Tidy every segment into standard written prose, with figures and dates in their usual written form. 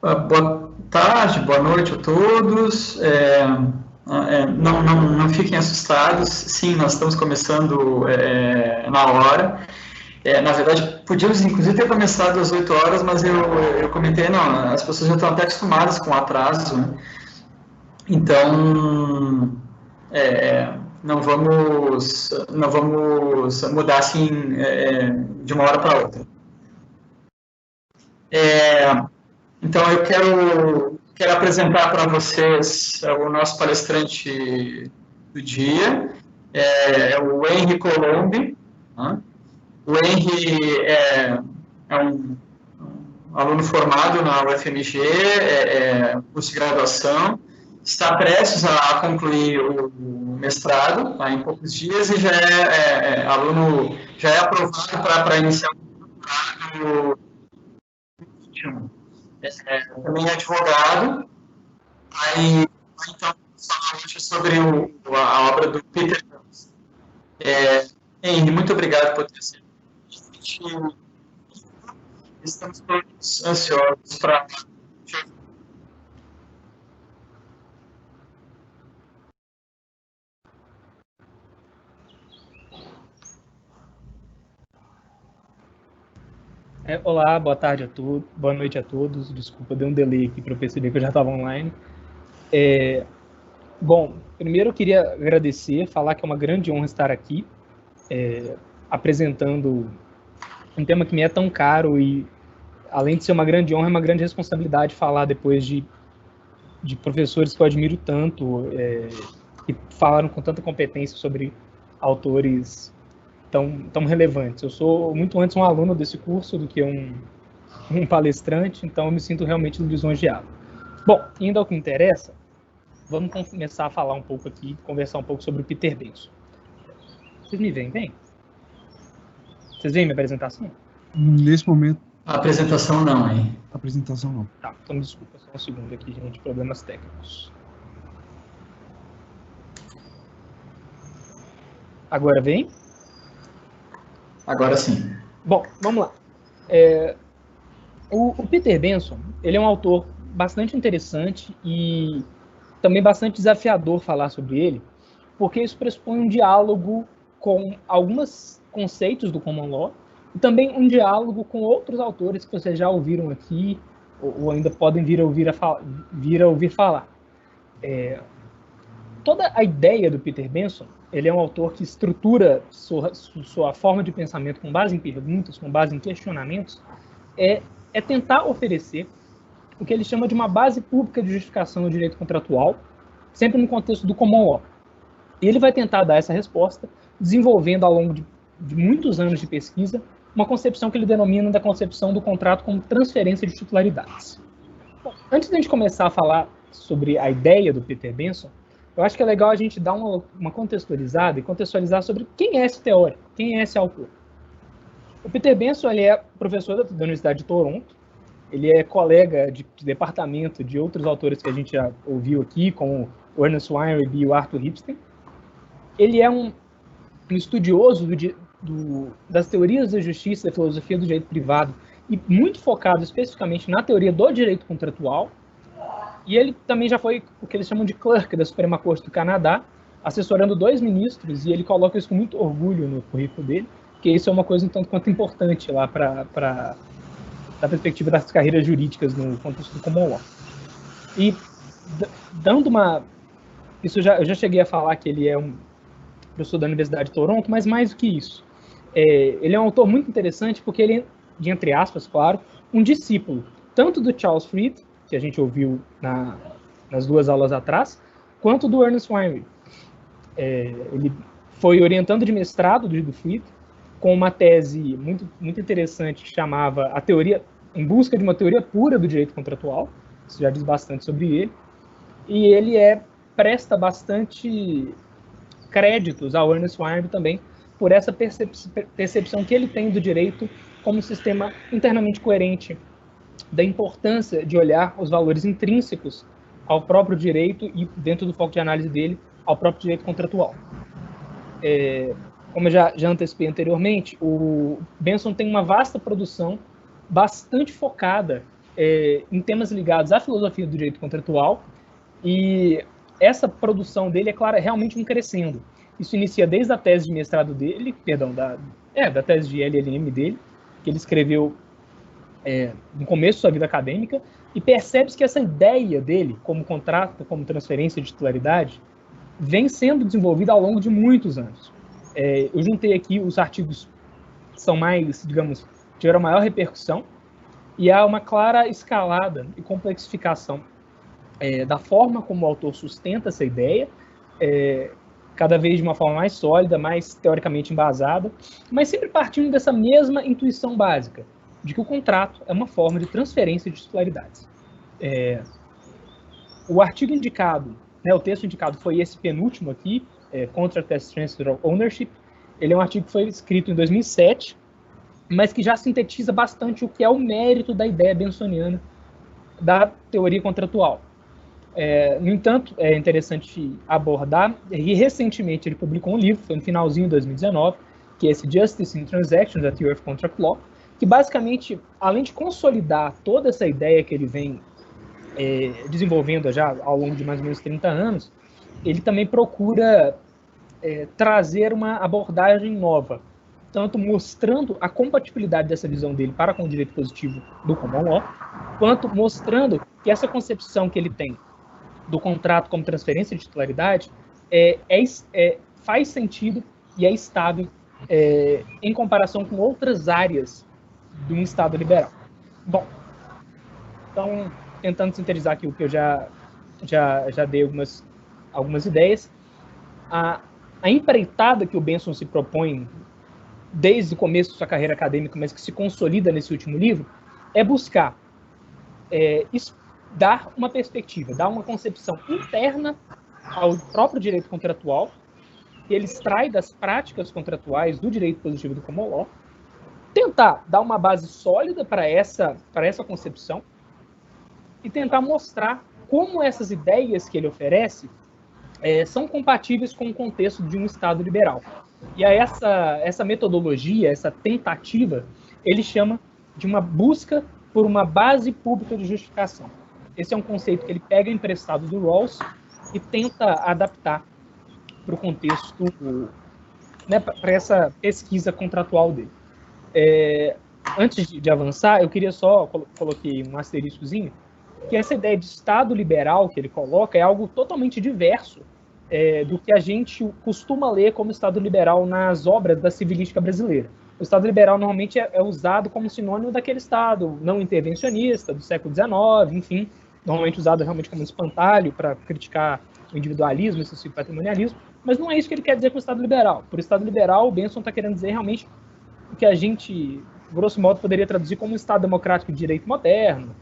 Boa tarde, boa noite a todos. Não fiquem assustados. Sim, nós estamos começando na hora. Na verdade, podíamos inclusive ter começado às 8 horas, mas eu comentei, não, as pessoas já estão até acostumadas com o atraso, né? Então, não vamos mudar assim de uma hora para outra. Então, eu quero apresentar para vocês o nosso palestrante do dia, o Henry Colombi. Né? O Henry é um aluno formado na UFMG, curso de graduação, está prestes a concluir o mestrado em poucos dias e já é aluno, já é aprovado para iniciar o doutorado. Também é advogado, aí então falar hoje sobre a obra do Peter Jones. Henry, muito obrigado por ter sido. Estamos todos ansiosos para. Olá, boa tarde a todos, boa noite a todos. Desculpa, deu um delay aqui para eu perceber que eu já estava online. Bom, primeiro eu queria agradecer, falar que é uma grande honra estar aqui, apresentando um tema que me é tão caro e, além de ser uma grande honra, é uma grande responsabilidade falar depois de professores que eu admiro tanto, que falaram com tanta competência sobre autores tão relevantes. Eu sou muito antes um aluno desse curso do que um palestrante, então eu me sinto realmente lisonjeado. Bom, indo ao que interessa, vamos começar a falar um pouco aqui, conversar um pouco sobre o Peter Benson. Vocês me veem bem? Vocês veem minha apresentação? Nesse momento... A apresentação não, hein? A apresentação não. Tá, então me desculpa, só um segundo aqui, gente, problemas técnicos. Agora vem? Agora sim. Bom, vamos lá. O Peter Benson, ele é um autor bastante interessante e também bastante desafiador falar sobre ele, porque isso pressupõe um diálogo com alguns conceitos do Common Law e também um diálogo com outros autores que vocês já ouviram aqui ou ainda podem vir a ouvir falar. Toda a ideia do Peter Benson, ele é um autor que estrutura sua forma de pensamento com base em perguntas, com base em questionamentos, é tentar oferecer o que ele chama de uma base pública de justificação do direito contratual, sempre no contexto do common law. E ele vai tentar dar essa resposta, desenvolvendo ao longo de muitos anos de pesquisa, uma concepção que ele denomina da concepção do contrato como transferência de titularidades. Bom, antes de a gente começar a falar sobre a ideia do Peter Benson, eu acho que é legal a gente dar uma contextualizada e contextualizar sobre quem é esse teórico, quem é esse autor. O Peter Benson, ele é professor da Universidade de Toronto, ele é colega de departamento de outros autores que a gente já ouviu aqui, como o Ernest Weinreb e o Arthur Ripstein. Ele é um estudioso das teorias da justiça e da filosofia do direito privado e muito focado especificamente na teoria do direito contratual. E ele também já foi o que eles chamam de clerk da Suprema Corte do Canadá, assessorando 2 ministros, e ele coloca isso com muito orgulho no currículo dele, que isso é uma coisa um tanto quanto importante lá da perspectiva das carreiras jurídicas no contexto do common law. E dando uma... eu já cheguei a falar que ele é um professor da Universidade de Toronto, mas mais do que isso. Ele é um autor muito interessante porque ele é, de entre aspas, claro, um discípulo, tanto do Charles Fried, que a gente ouviu nas 2 aulas atrás, quanto do Ernest Weinreb. Ele foi orientando de mestrado do Fried, com uma tese muito, muito interessante que chamava a teoria, em busca de uma teoria pura do direito contratual. Isso já diz bastante sobre ele. E ele presta bastante créditos ao Ernest Weinreb também por essa percepção que ele tem do direito como um sistema internamente coerente, da importância de olhar os valores intrínsecos ao próprio direito e, dentro do foco de análise dele, ao próprio direito contratual. Como eu já antecipei anteriormente, o Benson tem uma vasta produção, bastante focada em temas ligados à filosofia do direito contratual, e essa produção dele é realmente um crescendo. Isso inicia desde a tese de mestrado dele, perdão, da tese de LLM dele, que ele escreveu no começo da sua vida acadêmica, e percebe-se que essa ideia dele, como contrato, como transferência de titularidade, vem sendo desenvolvida ao longo de muitos anos. Eu juntei aqui os artigos que são mais, digamos, tiveram maior repercussão, e há uma clara escalada e complexificação da forma como o autor sustenta essa ideia, cada vez de uma forma mais sólida, mais teoricamente embasada, mas sempre partindo dessa mesma intuição básica, de que o contrato é uma forma de transferência de titularidades. O artigo indicado, o texto indicado foi esse penúltimo aqui, Contract as Transfer of Ownership. Ele é um artigo que foi escrito em 2007, mas que já sintetiza bastante o que é o mérito da ideia bensoniana da teoria contratual. No entanto, é interessante abordar, e recentemente ele publicou um livro, foi no finalzinho de 2019, que é esse Justice in Transactions, a Theory of Contract Law, que basicamente, além de consolidar toda essa ideia que ele vem desenvolvendo já ao longo de mais ou menos 30 anos, ele também procura trazer uma abordagem nova, tanto mostrando a compatibilidade dessa visão dele para com o direito positivo do common law, quanto mostrando que essa concepção que ele tem do contrato como transferência de titularidade faz sentido e é estável em comparação com outras áreas de um Estado liberal. Bom, então, tentando sintetizar aqui o que eu já dei algumas ideias, a empreitada que o Benson se propõe desde o começo de sua carreira acadêmica, mas que se consolida nesse último livro, é buscar dar uma perspectiva, dar uma concepção interna ao próprio direito contratual, que ele extrai das práticas contratuais do direito positivo do common law, tentar dar uma base sólida para essa concepção e tentar mostrar como essas ideias que ele oferece são compatíveis com o contexto de um Estado liberal. E a essa metodologia, essa tentativa, ele chama de uma busca por uma base pública de justificação. Esse é um conceito que ele pega emprestado do Rawls e tenta adaptar para o contexto, para essa pesquisa contratual dele. Antes de avançar, eu queria só coloquei um asteriscozinho, que essa ideia de Estado liberal que ele coloca é algo totalmente diverso do que a gente costuma ler como Estado liberal nas obras da civilística brasileira. O Estado liberal normalmente é usado como sinônimo daquele Estado não intervencionista do século XIX, enfim, normalmente usado realmente como espantalho para criticar o individualismo, esse patrimonialismo, mas não é isso que ele quer dizer com o Estado liberal. Por Estado liberal, o Benson está querendo dizer realmente o que a gente, grosso modo, poderia traduzir como um Estado democrático de direito moderno,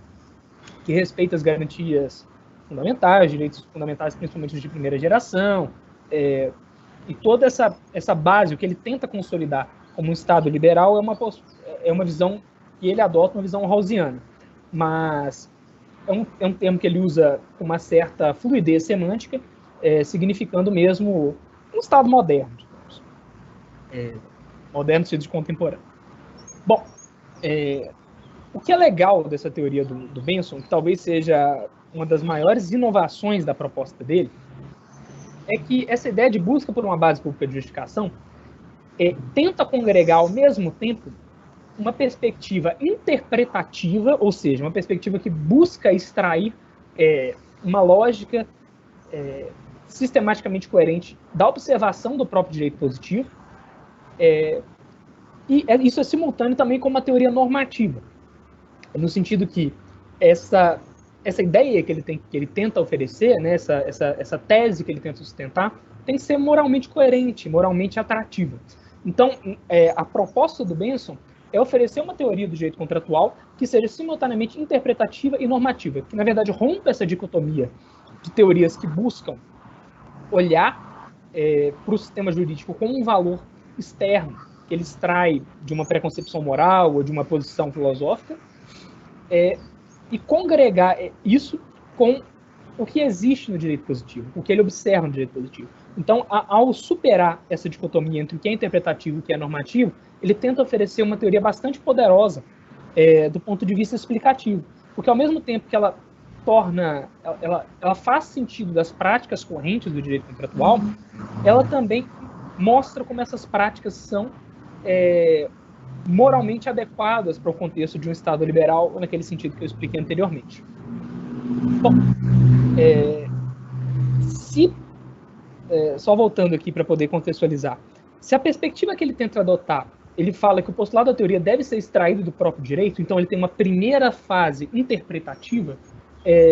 que respeita as garantias fundamentais, direitos fundamentais principalmente de primeira geração, e toda essa base, o que ele tenta consolidar como um Estado liberal é uma visão que ele adota, uma visão rawlsiana, mas é um termo que ele usa com uma certa fluidez semântica, significando mesmo um Estado moderno, digamos. Moderno no sentido de contemporâneo. Bom, o que é legal dessa teoria do Benson, que talvez seja uma das maiores inovações da proposta dele, é que essa ideia de busca por uma base pública de justificação tenta congregar ao mesmo tempo uma perspectiva interpretativa, ou seja, uma perspectiva que busca extrair uma lógica sistematicamente coerente da observação do próprio direito positivo, e isso é simultâneo também com uma teoria normativa, no sentido que essa ideia que ele tenta oferecer, né, essa tese que ele tenta sustentar, tem que ser moralmente coerente, moralmente atrativa. Então, a proposta do Benson é oferecer uma teoria do direito contratual que seja simultaneamente interpretativa e normativa, que, na verdade, rompe essa dicotomia de teorias que buscam olhar para o sistema jurídico como um valor externo, que ele extrai de uma preconcepção moral ou de uma posição filosófica, e congregar isso com o que existe no direito positivo, o que ele observa no direito positivo. Então, ao superar essa dicotomia entre o que é interpretativo e o que é normativo, ele tenta oferecer uma teoria bastante poderosa do ponto de vista explicativo. Porque ao mesmo tempo que ela torna, ela faz sentido das práticas correntes do direito contratual, ela também mostra como essas práticas são moralmente adequadas para o contexto de um Estado liberal, naquele sentido que eu expliquei anteriormente. Bom, só voltando aqui para poder contextualizar, se a perspectiva que ele tenta adotar, ele fala que o postulado da teoria deve ser extraído do próprio direito, então ele tem uma primeira fase interpretativa,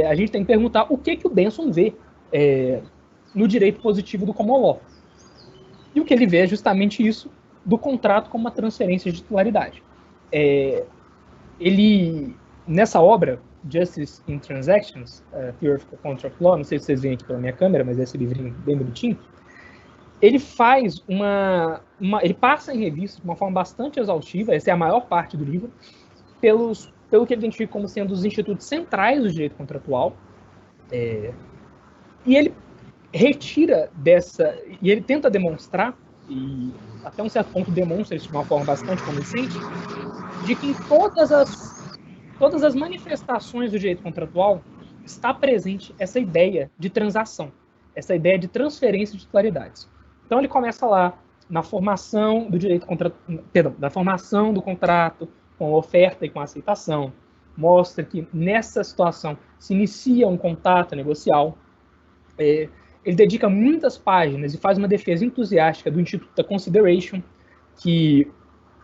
a gente tem que perguntar o que o Benson vê no direito positivo do common law. E o que ele vê é justamente isso, do contrato como uma transferência de titularidade. Ele, nessa obra, Justice in Transactions, Theory of Contract Law, não sei se vocês veem aqui pela minha câmera, mas é esse livrinho bem bonitinho, ele faz ele passa em revista de uma forma bastante exaustiva, essa é a maior parte do livro, pelo que ele identifica como sendo os institutos centrais do direito contratual, e ele retira e ele tenta demonstrar, e até um certo ponto demonstra isso de uma forma bastante convincente, de que em todas as manifestações do direito contratual está presente essa ideia de transação, essa ideia de transferência de titularidades. Então ele começa lá na formação do direito da formação do contrato, com a oferta e com a aceitação, mostra que nessa situação se inicia um contato negocial. Ele dedica muitas páginas e faz uma defesa entusiástica do Instituto da Consideration, que,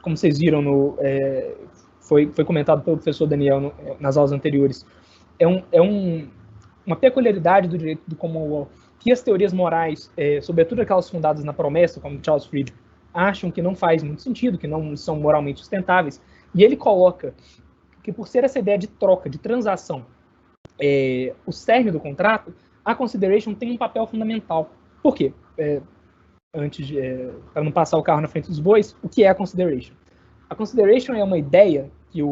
como vocês viram, foi comentado pelo professor Daniel nas aulas anteriores, uma peculiaridade do direito do common law, que as teorias morais, sobretudo aquelas fundadas na promessa, como Charles Friedman, acham que não faz muito sentido, que não são moralmente sustentáveis, e ele coloca que, por ser essa ideia de troca, de transação, o cerne do contrato, a consideration tem um papel fundamental. Por quê? Para não passar o carro na frente dos bois, o que é a consideration? A consideration é uma ideia que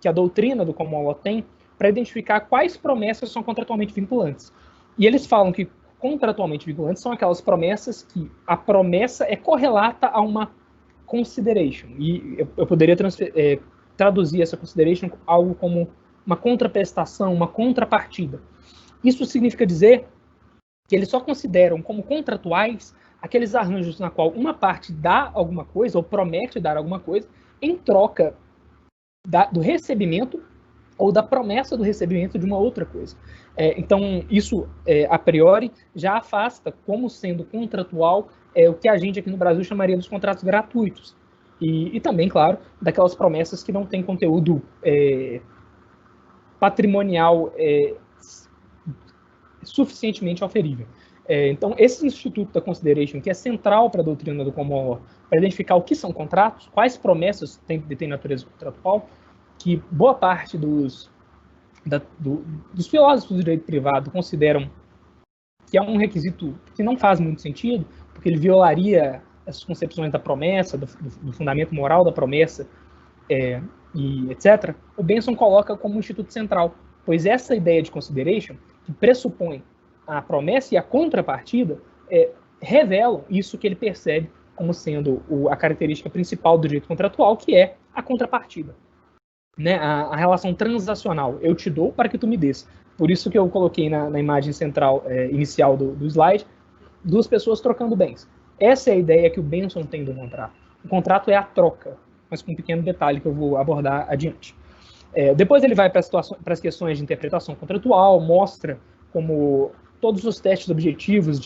a doutrina do common law tem para identificar quais promessas são contratualmente vinculantes. E eles falam que contratualmente vinculantes são aquelas promessas que a promessa é correlata a uma consideration. E eu poderia traduzir essa consideration algo como uma contraprestação, uma contrapartida. Isso significa dizer que eles só consideram como contratuais aqueles arranjos na qual uma parte dá alguma coisa, ou promete dar alguma coisa, em troca do recebimento ou da promessa do recebimento de uma outra coisa. Então, isso, a priori, já afasta como sendo contratual o que a gente aqui no Brasil chamaria dos contratos gratuitos. E também, claro, daquelas promessas que não têm conteúdo patrimonial suficientemente oferível. Então, esse Instituto da Consideration, que é central para a doutrina do common law, para identificar o que são contratos, quais promessas têm natureza contratual, que boa parte dos filósofos do direito privado consideram que é um requisito que não faz muito sentido, porque ele violaria as concepções da promessa, do fundamento moral da promessa, e etc., o Benson coloca como um instituto central, pois essa ideia de consideration, que pressupõe a promessa e a contrapartida, revelam isso que ele percebe como sendo a característica principal do direito contratual, que é a contrapartida. Né? A relação transacional, eu te dou para que tu me des. Por isso que eu coloquei na imagem central inicial do slide, duas pessoas trocando bens. Essa é a ideia que o Benson tem do contrato. O contrato é a troca, mas com um pequeno detalhe que eu vou abordar adiante. Depois ele vai para as questões de interpretação contratual, mostra como todos os testes objetivos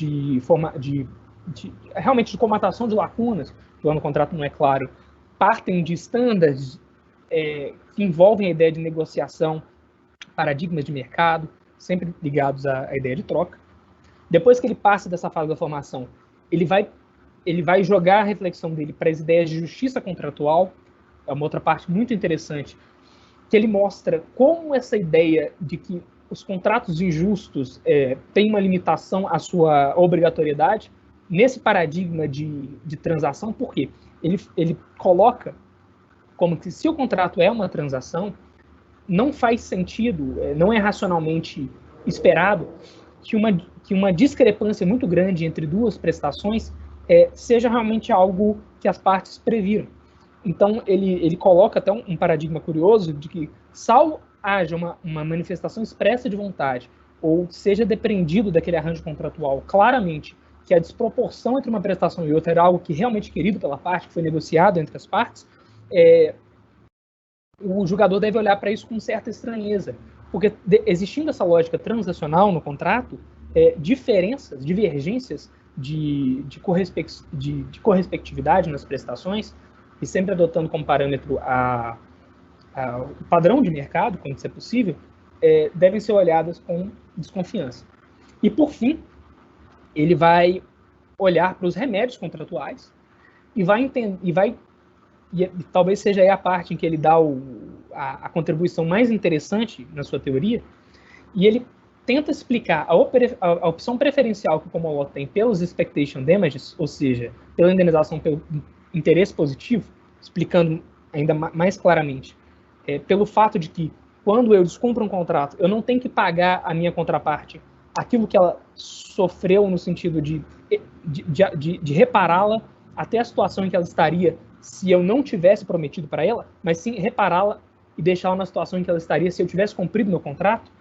realmente de comatação de lacunas, que lá no contrato não é claro, partem de estándares que envolvem a ideia de negociação, paradigmas de mercado, sempre ligados à ideia de troca. Depois que ele passa dessa fase da formação, ele vai jogar a reflexão dele para as ideias de justiça contratual, é uma outra parte muito interessante, que ele mostra como essa ideia de que os contratos injustos têm uma limitação à sua obrigatoriedade, nesse paradigma de transação. Por quê? Ele coloca como que se o contrato é uma transação, não faz sentido, não é racionalmente esperado que uma discrepância muito grande entre duas prestações seja realmente algo que as partes previram. Então, ele coloca até um paradigma curioso de que salvo haja uma manifestação expressa de vontade, ou seja depreendido daquele arranjo contratual claramente que a desproporção entre uma prestação e outra era algo que realmente querido pela parte, que foi negociado entre as partes, o julgador deve olhar para isso com certa estranheza, porque existindo essa lógica transacional no contrato, diferenças, divergências de correspectividade nas prestações, e sempre adotando como parâmetro o padrão de mercado, quando isso é possível, devem ser olhadas com desconfiança. E, por fim, ele vai olhar para os remédios contratuais e talvez seja aí a parte em que ele dá a contribuição mais interessante na sua teoria, e ele tenta explicar a opção preferencial que o common law tem pelos expectation damages, ou seja, pela indenização pelo interesse positivo, explicando ainda mais claramente, pelo fato de que, quando eu descumpro um contrato, eu não tenho que pagar a minha contraparte aquilo que ela sofreu no sentido de repará-la até a situação em que ela estaria se eu não tivesse prometido para ela, mas sim repará-la e deixá-la na situação em que ela estaria se eu tivesse cumprido meu contrato,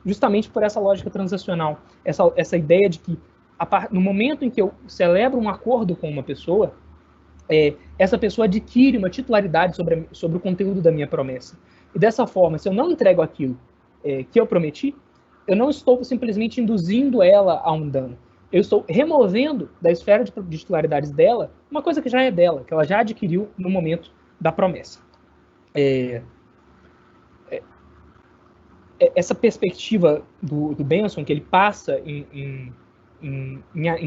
justamente por essa lógica transacional, essa ideia de que no momento em que eu celebro um acordo com uma pessoa, essa pessoa adquire uma titularidade sobre o conteúdo da minha promessa. E dessa forma, se eu não entrego aquilo que eu prometi, eu não estou simplesmente induzindo ela a um dano. Eu estou removendo da esfera de titularidades dela uma coisa que já é dela, que ela já adquiriu no momento da promessa. Essa perspectiva do Benson, que ele passa em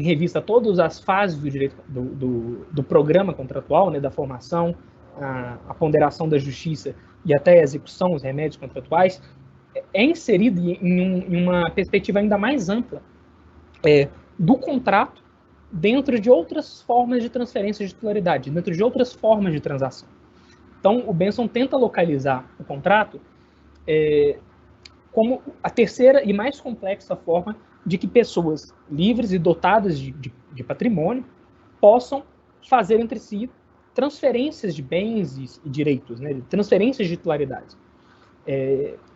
revista todas as fases do direito do programa contratual, né, da formação, a ponderação da justiça e até a execução, os remédios contratuais, é inserido em uma perspectiva ainda mais ampla do contrato dentro de outras formas de transferência de titularidade, dentro de outras formas de transação. Então, o Benson tenta localizar o contrato como a terceira e mais complexa forma de que pessoas livres e dotadas de patrimônio possam fazer entre si transferências de bens e direitos, né, transferências de titularidades.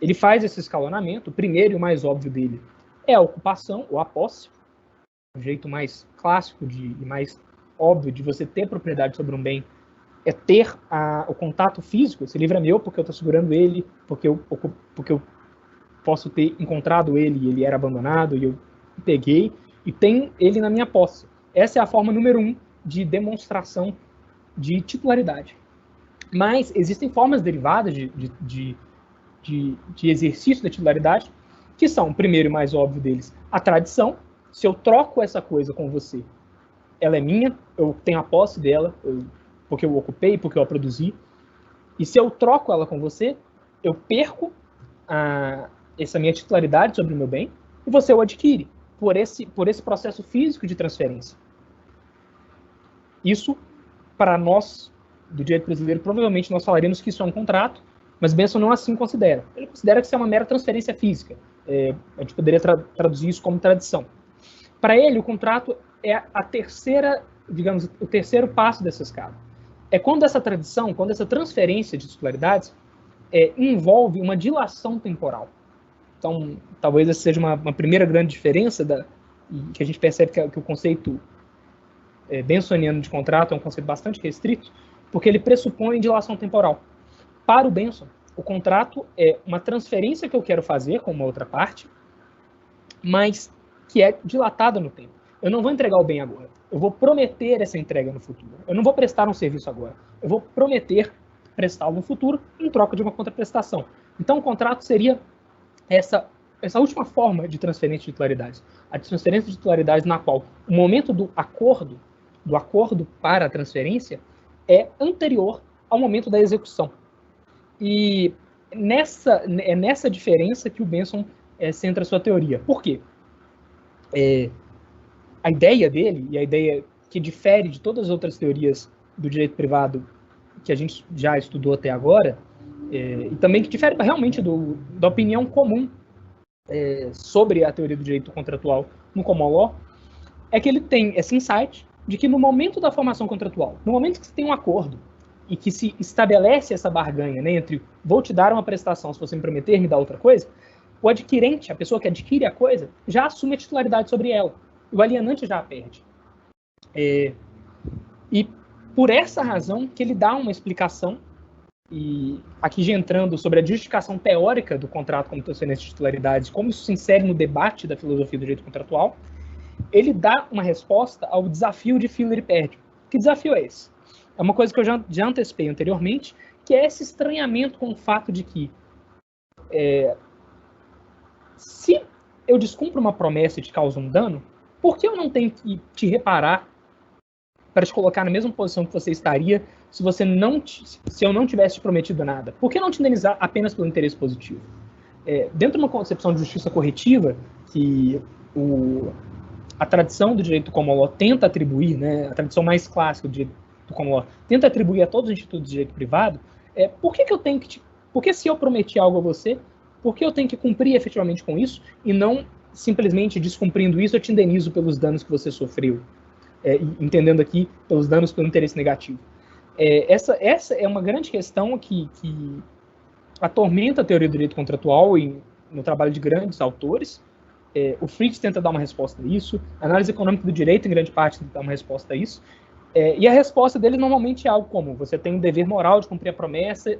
Ele faz esse escalonamento. O primeiro e o mais óbvio dele é a ocupação ou a posse, o jeito mais clássico e mais óbvio de você ter propriedade sobre um bem é ter o contato físico. Esse livro é meu porque eu estou segurando ele, porque eu posso ter encontrado ele e ele era abandonado e eu peguei e tenho ele na minha posse. Essa é a forma número 1 de demonstração de titularidade. Mas existem formas derivadas de exercício da titularidade, que são, o primeiro e mais óbvio deles, a tradição. Se eu troco essa coisa com você, ela é minha, eu tenho a posse dela, porque eu ocupei, porque eu a produzi. E se eu troco ela com você, eu perco essa minha titularidade sobre o meu bem, e você o adquire por esse processo físico de transferência. Isso, para nós, do direito brasileiro, provavelmente nós falaríamos que isso é um contrato, mas Benson não assim considera. Ele considera que isso é uma mera transferência física. A gente poderia traduzir isso como tradição. Para ele, o contrato é a terceira, digamos, o terceiro passo dessa escada. É quando essa tradição, quando essa transferência de titularidades envolve uma dilação temporal. Então, talvez essa seja uma primeira grande diferença que a gente percebe que o conceito bensoniano de contrato é um conceito bastante restrito, porque ele pressupõe dilação temporal. Para o Benson, o contrato é uma transferência que eu quero fazer com uma outra parte, mas que é dilatada no tempo. Eu não vou entregar o bem agora. Eu vou prometer essa entrega no futuro. Eu não vou prestar um serviço agora. Eu vou prometer prestá-lo no futuro em troca de uma contraprestação. Então, o contrato seria essa última forma de transferência de titularidades. A transferência de titularidades na qual o momento do acordo para a transferência é anterior ao momento da execução. E é nessa diferença que o Benson centra a sua teoria. Por quê? A ideia dele, e a ideia que difere de todas as outras teorias do direito privado que a gente já estudou até agora, e também que difere realmente da opinião comum sobre a teoria do direito contratual no common law, é que ele tem esse insight de que no momento da formação contratual, no momento que você tem um acordo, e que se estabelece essa barganha, né, entre vou te dar uma prestação se você me prometer me dar outra coisa, o adquirente, a pessoa que adquire a coisa, já assume a titularidade sobre ela. O alienante já a perde. E por essa razão que ele dá uma explicação, e aqui já entrando sobre a justificação teórica do contrato como transferência de titularidade, como isso se insere no debate da filosofia do direito contratual, ele dá uma resposta ao desafio de Filler e Perdio. Que desafio é esse? É uma coisa que eu já antecipei anteriormente, que é esse estranhamento com o fato de que se eu descumpro uma promessa e te causo um dano, por que eu não tenho que te reparar para te colocar na mesma posição que você estaria se eu não tivesse te prometido nada? Por que não te indenizar apenas pelo interesse positivo? Dentro de uma concepção de justiça corretiva, que a tradição do direito do common law tenta atribuir, né, a tradição mais clássica do direito do common law tenta atribuir a todos os institutos de direito privado, por que eu tenho que porque se eu prometi algo a você, por que eu tenho que cumprir efetivamente com isso e não simplesmente descumprindo isso eu te indenizo pelos danos que você sofreu? Entendendo aqui pelos danos pelo interesse negativo. Essa é uma grande questão que atormenta a teoria do direito contratual no trabalho de grandes autores. O Fritz tenta dar uma resposta a isso, a análise econômica do direito, em grande parte, tenta dar uma resposta a isso, e a resposta dele normalmente é algo como: você tem o dever moral de cumprir a promessa,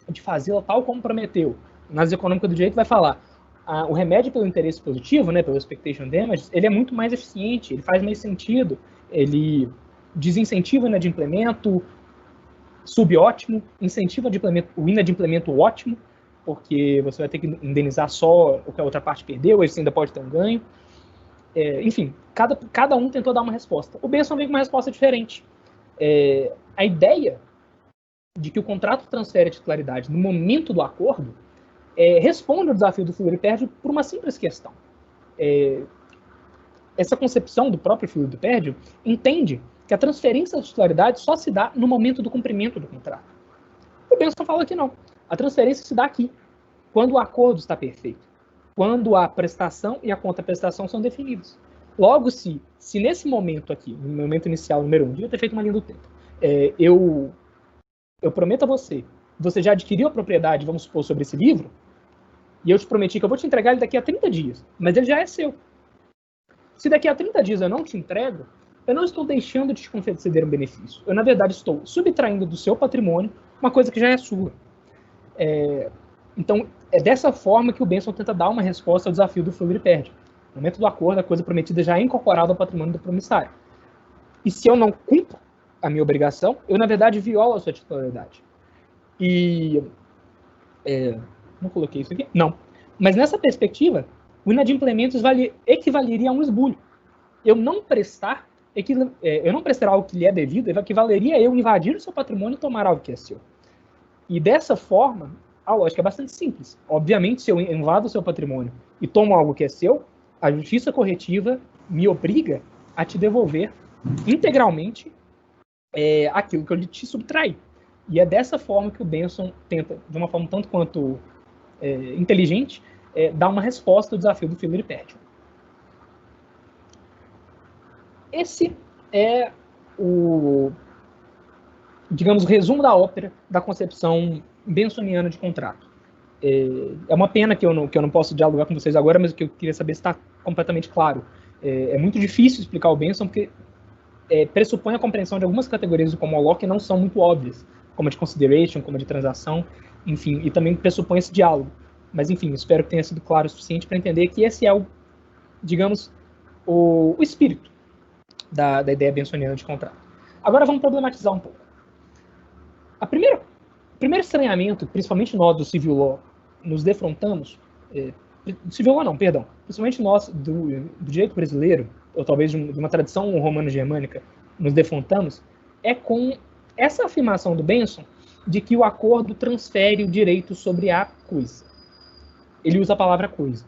de fazê-la tal como prometeu. A análise econômica do direito vai falar: o remédio pelo interesse positivo, né, pelo expectation damage, ele é muito mais eficiente, ele faz mais sentido, ele desincentiva o inadimplemento subótimo, incentiva o inadimplemento ótimo, porque você vai ter que indenizar só o que a outra parte perdeu, aí você ainda pode ter um ganho. Enfim, cada um tentou dar uma resposta. O Benson veio com uma resposta diferente. A ideia de que o contrato transfere a titularidade no momento do acordo responde ao desafio do Filler e Perdio por uma simples questão. Essa concepção do próprio Filler e Perdio entende que a transferência da titularidade só se dá no momento do cumprimento do contrato. O Benson fala que não. A transferência se dá aqui, quando o acordo está perfeito, quando a prestação e a contraprestação são definidos. Logo, se nesse momento aqui, no momento inicial, número 1, devia ter feito uma linha do tempo, eu prometo a você, você já adquiriu a propriedade, vamos supor, sobre esse livro, e eu te prometi que eu vou te entregar ele daqui a 30 dias, mas ele já é seu. Se daqui a 30 dias eu não te entrego, eu não estou deixando de te conceder um benefício. Eu, na verdade, estou subtraindo do seu patrimônio uma coisa que já é sua. Então, é dessa forma que o Benson tenta dar uma resposta ao desafio do Filler e Perdio. No momento do acordo, a coisa prometida já é incorporada ao patrimônio do promissário. E se eu não cumpro a minha obrigação, eu, na verdade, violo a sua titularidade. Não coloquei isso aqui? Não. Mas nessa perspectiva, o inadimplemento equivaleria a um esbulho. Eu não prestar algo que lhe é devido, equivaleria a eu invadir o seu patrimônio e tomar algo que é seu. E dessa forma, a lógica é bastante simples. Obviamente, se eu invado o seu patrimônio e tomo algo que é seu, a justiça corretiva me obriga a te devolver integralmente aquilo que eu lhe te subtraí. E é dessa forma que o Benson tenta, de uma forma tanto quanto inteligente, dar uma resposta ao desafio do Filler e Perdio. Esse é o resumo da ópera da concepção bensoniana de contrato. É uma pena que eu não posso dialogar com vocês agora, mas o que eu queria saber se está completamente claro. É muito difícil explicar o Benson, porque pressupõe a compreensão de algumas categorias do common law que não são muito óbvias, como a de consideration, como a de transação, enfim, e também pressupõe esse diálogo. Mas, enfim, espero que tenha sido claro o suficiente para entender que esse é o espírito da ideia bensoniana de contrato. Agora vamos problematizar um pouco. O primeiro estranhamento, principalmente nós do civil law, nos defrontamos, civil law não, perdão, principalmente nós do direito brasileiro, ou talvez de uma tradição romano-germânica, nos defrontamos, é com essa afirmação do Benson de que o acordo transfere o direito sobre a coisa. Ele usa a palavra coisa.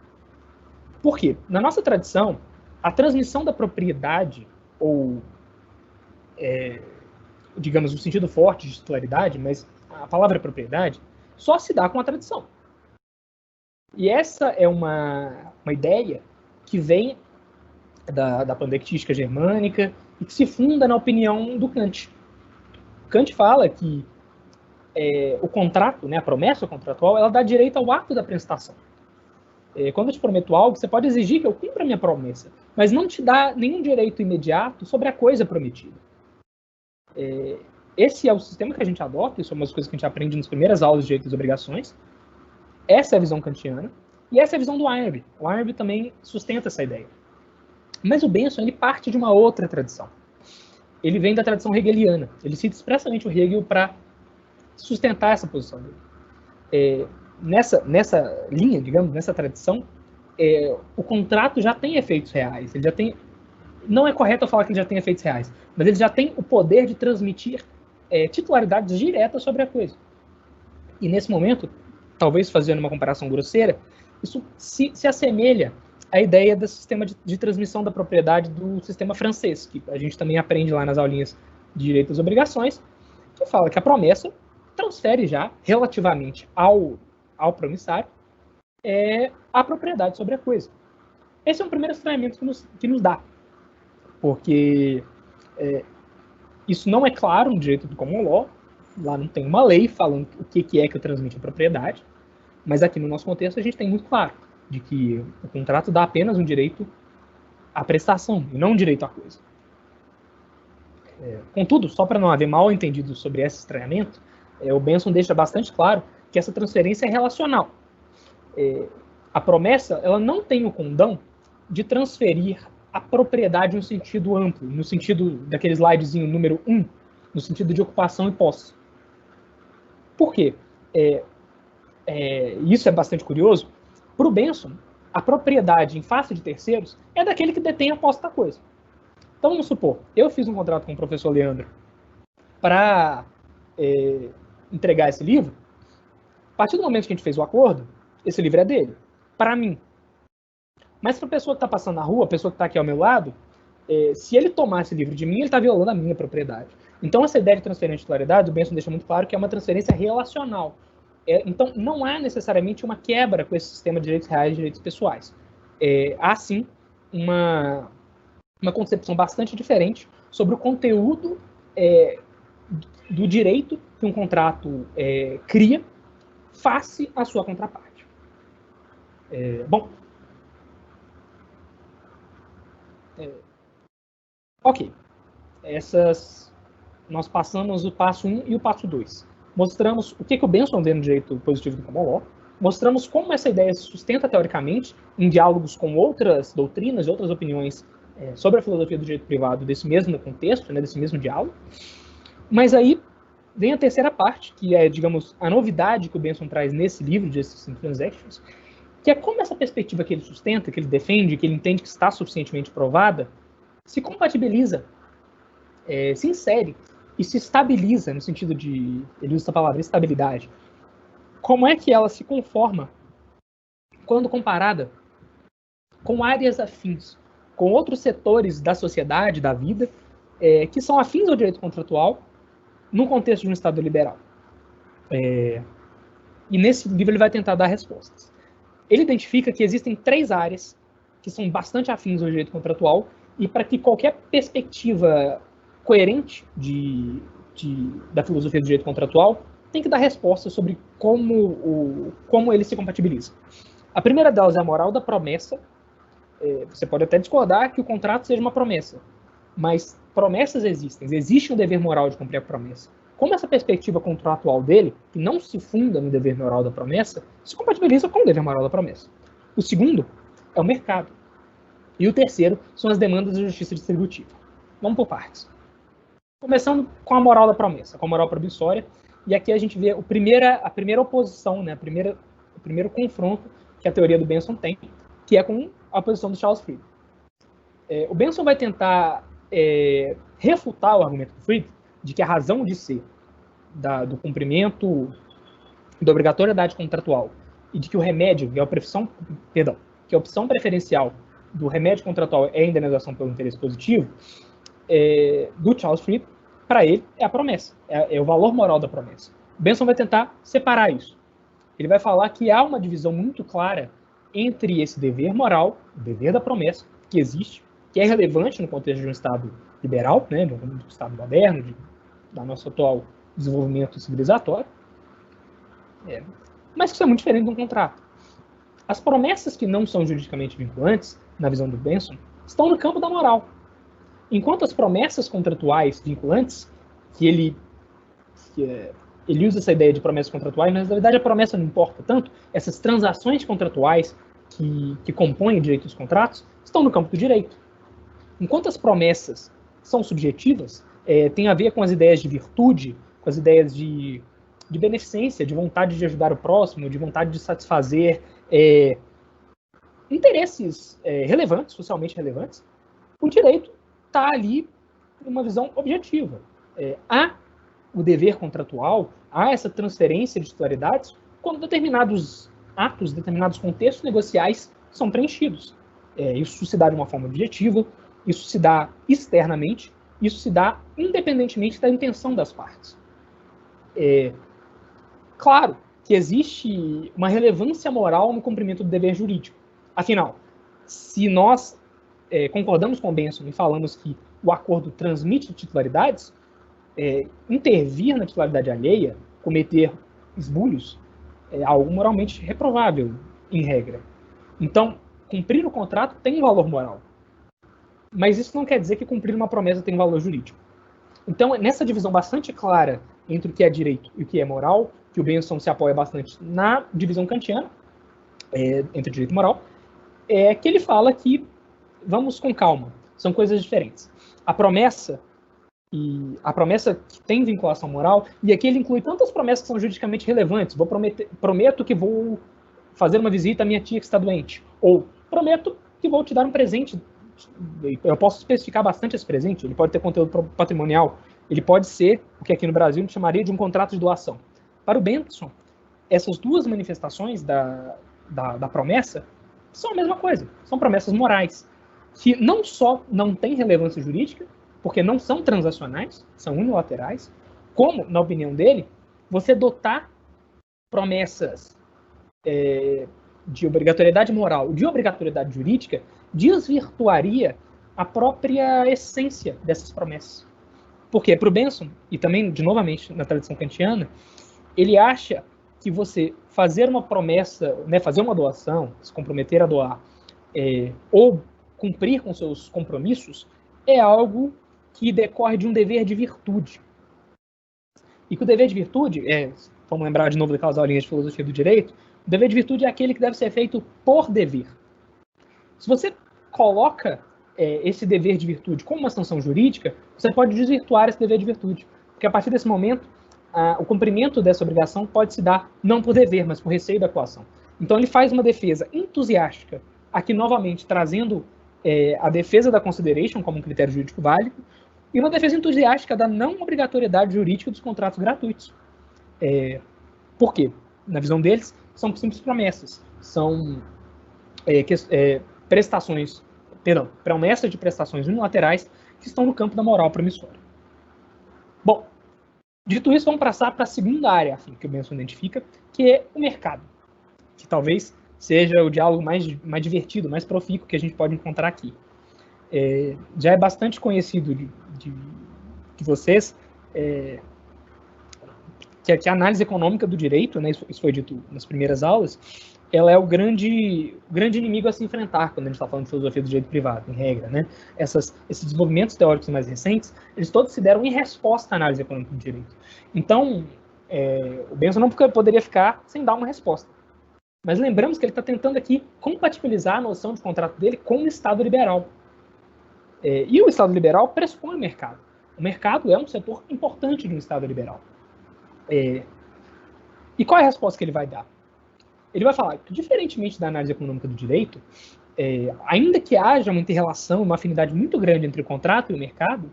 Por quê? Na nossa tradição, a transmissão da propriedade, ou, digamos, o sentido forte de titularidade, mas a palavra propriedade, só se dá com a tradição. E essa é uma ideia que vem da pandectística germânica e que se funda na opinião do Kant. Kant fala que o contrato, né, a promessa contratual, ela dá direito ao ato da prestação. Quando eu te prometo algo, você pode exigir que eu cumpra a minha promessa, mas não te dá nenhum direito imediato sobre a coisa prometida. Esse é o sistema que a gente adota, isso é uma das coisas que a gente aprende nas primeiras aulas de direitos e obrigações. Essa é a visão kantiana, e essa é a visão do Ironby. O Ironby também sustenta essa ideia. Mas o Benson, ele parte de uma outra tradição. Ele vem da tradição hegeliana. Ele cita expressamente o Hegel para sustentar essa posição dele. Nessa linha, digamos, nessa tradição, o contrato já tem efeitos reais. Ele já tem... Não é correto eu falar que ele já tem efeitos reais, mas ele já tem o poder de transmitir titularidades diretas sobre a coisa. E nesse momento, talvez fazendo uma comparação grosseira, isso se assemelha à ideia do sistema de transmissão da propriedade do sistema francês, que a gente também aprende lá nas aulinhas de direitos e obrigações, que fala que a promessa transfere já, relativamente ao promissário, a propriedade sobre a coisa. Esse é um primeiro estranhamento que nos dá, porque isso não é claro no direito do common law, lá não tem uma lei falando o que é que transmite a propriedade, mas aqui no nosso contexto a gente tem muito claro de que o contrato dá apenas um direito à prestação e não um direito à coisa. Contudo, só para não haver mal entendido sobre esse estranhamento, o Benson deixa bastante claro que essa transferência é relacional. A promessa ela não tem o condão de transferir a propriedade no sentido amplo, no sentido daquele slidezinho número 1, no sentido de ocupação e posse. Por quê? Isso é bastante curioso. Para o Benson, a propriedade em face de terceiros é daquele que detém a posse da coisa. Então, vamos supor, eu fiz um contrato com o professor Leandro para entregar esse livro. A partir do momento que a gente fez o acordo, esse livro é dele, para mim. Mas para a pessoa que está passando na rua, a pessoa que está aqui ao meu lado, se ele tomar esse livro de mim, ele está violando a minha propriedade. Então, essa ideia de transferência de titularidade, o Benson deixa muito claro que é uma transferência relacional. Então, não há necessariamente uma quebra com esse sistema de direitos reais e direitos pessoais. Há, sim, uma concepção bastante diferente sobre o conteúdo do direito que um contrato cria face à sua contraparte. Bom. Ok. Nós passamos o passo 1 e o passo 2. Mostramos o que o Benson vê no direito positivo do common law, mostramos como essa ideia se sustenta teoricamente em diálogos com outras doutrinas e outras opiniões sobre a filosofia do direito privado desse mesmo contexto, né, desse mesmo diálogo. Mas aí vem a terceira parte, que é, digamos, a novidade que o Benson traz nesse livro, Justice in Transactions, que é como essa perspectiva que ele sustenta, que ele defende, que ele entende que está suficientemente provada, se compatibiliza, se insere e se estabiliza, no sentido de, ele usa essa palavra, estabilidade. Como é que ela se conforma quando comparada com áreas afins, com outros setores da sociedade, da vida, que são afins ao direito contratual, no contexto de um Estado liberal. E nesse livro ele vai tentar dar respostas. Ele identifica que existem 3 áreas que são bastante afins ao direito contratual e para que qualquer perspectiva coerente da filosofia do direito contratual tem que dar resposta sobre como ele se compatibiliza. A primeira delas é a moral da promessa. Você pode até discordar que o contrato seja uma promessa, mas promessas existem. Existe um dever moral de cumprir a promessa. Como essa perspectiva contratual dele, que não se funda no dever moral da promessa, se compatibiliza com o dever moral da promessa. O segundo é o mercado. E o terceiro são as demandas da justiça distributiva. Vamos por partes. Começando com a moral da promessa, com a moral promissória. E aqui a gente vê a primeira oposição, né, o primeiro confronto que a teoria do Benson tem, que é com a posição do Charles Fried. O Benson vai tentar refutar o argumento do Fried de que a razão de ser do cumprimento da obrigatoriedade contratual e de que o remédio, que a opção preferencial do remédio contratual é a indenização pelo interesse positivo, do Charles Fried, para ele, é a promessa, é o valor moral da promessa. Benson vai tentar separar isso. Ele vai falar que há uma divisão muito clara entre esse dever moral, o dever da promessa, que existe, que é relevante no contexto de um Estado liberal, né, de um Estado moderno, da nosso atual desenvolvimento civilizatório, mas que isso é muito diferente de um contrato. As promessas que não são juridicamente vinculantes, na visão do Benson, estão no campo da moral. Enquanto as promessas contratuais vinculantes, que ele usa essa ideia de promessas contratuais, mas na verdade a promessa não importa tanto, essas transações contratuais que compõem o direito dos contratos, estão no campo do direito. Enquanto as promessas são subjetivas, tem a ver com as ideias de virtude, com as ideias de beneficência, de vontade de ajudar o próximo, de vontade de satisfazer interesses relevantes, socialmente relevantes, o direito está ali numa visão objetiva. Há o dever contratual, há essa transferência de titularidades quando determinados atos, determinados contextos negociais são preenchidos. Isso se dá de uma forma objetiva, isso se dá externamente, isso se dá independentemente da intenção das partes. Claro que existe uma relevância moral no cumprimento do dever jurídico. Afinal, se nós concordamos com o Benson e falamos que o acordo transmite titularidades, intervir na titularidade alheia, cometer esbulhos, é algo moralmente reprovável, em regra. Então, cumprir o contrato tem um valor moral. Mas isso não quer dizer que cumprir uma promessa tem um valor jurídico. Então, nessa divisão bastante clara entre o que é direito e o que é moral, que o Benson se apoia bastante na divisão kantiana, entre direito e moral, é que ele fala que, vamos com calma, são coisas diferentes. A promessa que tem vinculação moral, e aqui ele inclui tantas promessas que são juridicamente relevantes. Prometo que vou fazer uma visita à minha tia que está doente. Ou prometo que vou te dar um presente. Eu posso especificar bastante esse presente. Ele pode ter conteúdo patrimonial. Ele pode ser o que aqui no Brasil a gente chamaria de um contrato de doação. Para o Benson, essas duas manifestações da promessa são a mesma coisa. São promessas morais, que não só não têm relevância jurídica, porque não são transacionais, são unilaterais, como, na opinião dele, você dotar promessas de obrigatoriedade moral, de obrigatoriedade jurídica, desvirtuaria a própria essência dessas promessas. Porque, para o Benson, e também, de novamente, na tradição kantiana, ele acha que você fazer uma promessa, fazer uma doação, se comprometer a doar, ou cumprir com seus compromissos, é algo que decorre de um dever de virtude. E que o dever de virtude, vamos lembrar de novo daquelas aulinhas de filosofia do direito, o dever de virtude é aquele que deve ser feito por dever. Se você coloca esse dever de virtude como uma sanção jurídica, você pode desvirtuar esse dever de virtude. Porque a partir desse momento, o cumprimento dessa obrigação pode se dar não por dever, mas por receio da coação. Então ele faz uma defesa entusiástica, aqui novamente trazendo a defesa da consideration como um critério jurídico válido, e uma defesa entusiástica da não obrigatoriedade jurídica dos contratos gratuitos. Por quê? Na visão deles, são simples promessas. São promessas de prestações unilaterais que estão no campo da moral promissória. Bom, dito isso, vamos passar para a segunda área que o Benson identifica, que é o mercado, que talvez seja o diálogo mais divertido, mais profícuo que a gente pode encontrar aqui. Já é bastante conhecido de vocês que a análise econômica do direito, isso foi dito nas primeiras aulas, ela é o grande inimigo a se enfrentar quando a gente está falando de filosofia do direito privado, em regra. Esses desenvolvimentos teóricos mais recentes, eles todos se deram em resposta à análise econômica do direito. Então, o Benson não poderia ficar sem dar uma resposta. Mas lembramos que ele está tentando aqui compatibilizar a noção de contrato dele com o Estado liberal. E o Estado liberal pressupõe o mercado. O mercado é um setor importante de um Estado liberal. E qual é a resposta que ele vai dar? Ele vai falar que, diferentemente da análise econômica do direito, ainda que haja uma inter-relação, uma afinidade muito grande entre o contrato e o mercado,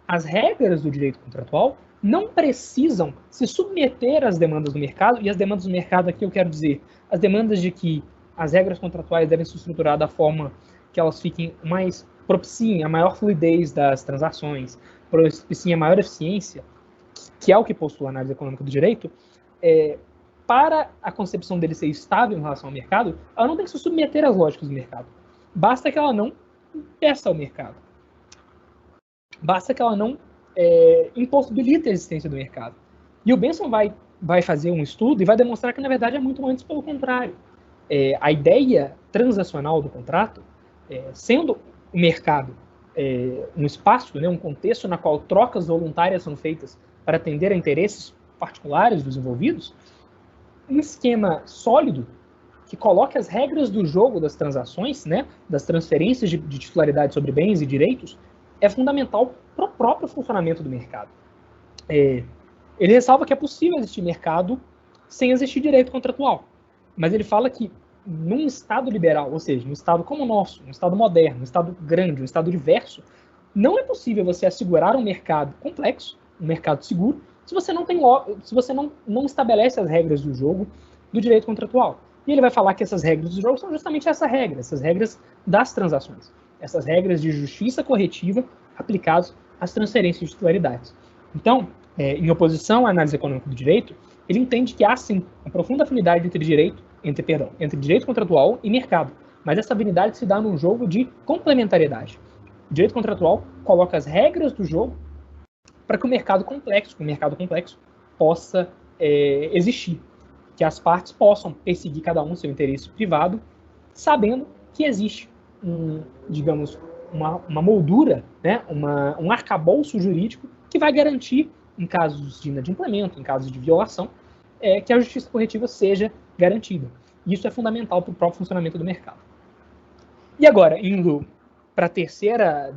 as regras do direito contratual não precisam se submeter às demandas do mercado, e as demandas do mercado aqui eu quero dizer, as demandas de que as regras contratuais devem se estruturar da forma que elas fiquem mais propiciem a maior fluidez das transações, propiciem a maior eficiência, que é o que postula a análise econômica do direito, para a concepção dele ser estável em relação ao mercado, ela não tem que se submeter às lógicas do mercado. Basta que ela não impeça o mercado. Basta que ela não impossibilita a existência do mercado. E o Benson vai fazer um estudo e vai demonstrar que, na verdade, é muito antes pelo contrário. A ideia transacional do contrato, sendo o mercado um espaço, né, um contexto na qual trocas voluntárias são feitas para atender a interesses particulares dos envolvidos, um esquema sólido que coloque as regras do jogo das transações, né, das transferências de titularidade sobre bens e direitos, é fundamental para o próprio funcionamento do mercado. Ele ressalva que é possível existir mercado sem existir direito contratual, mas ele fala que num Estado liberal, ou seja, num Estado como o nosso, um Estado moderno, um Estado grande, um Estado diverso, não é possível você assegurar um mercado complexo, um mercado seguro, se você não estabelece as regras do jogo do direito contratual. E ele vai falar que essas regras do jogo são justamente essas regras das transações, essas regras de justiça corretiva aplicadas às transferências de titularidades. Então, em oposição à análise econômica do direito, ele entende que há sim uma profunda afinidade entre direito contratual e mercado, mas essa afinidade se dá num jogo de complementariedade. O direito contratual coloca as regras do jogo para que o mercado complexo possa existir, que as partes possam perseguir cada um seu interesse privado, sabendo que existe uma moldura, né, um arcabouço jurídico que vai garantir, em casos de inadimplemento, em casos de violação, que a justiça corretiva seja garantida. Isso é fundamental para o próprio funcionamento do mercado. E agora, indo para a terceira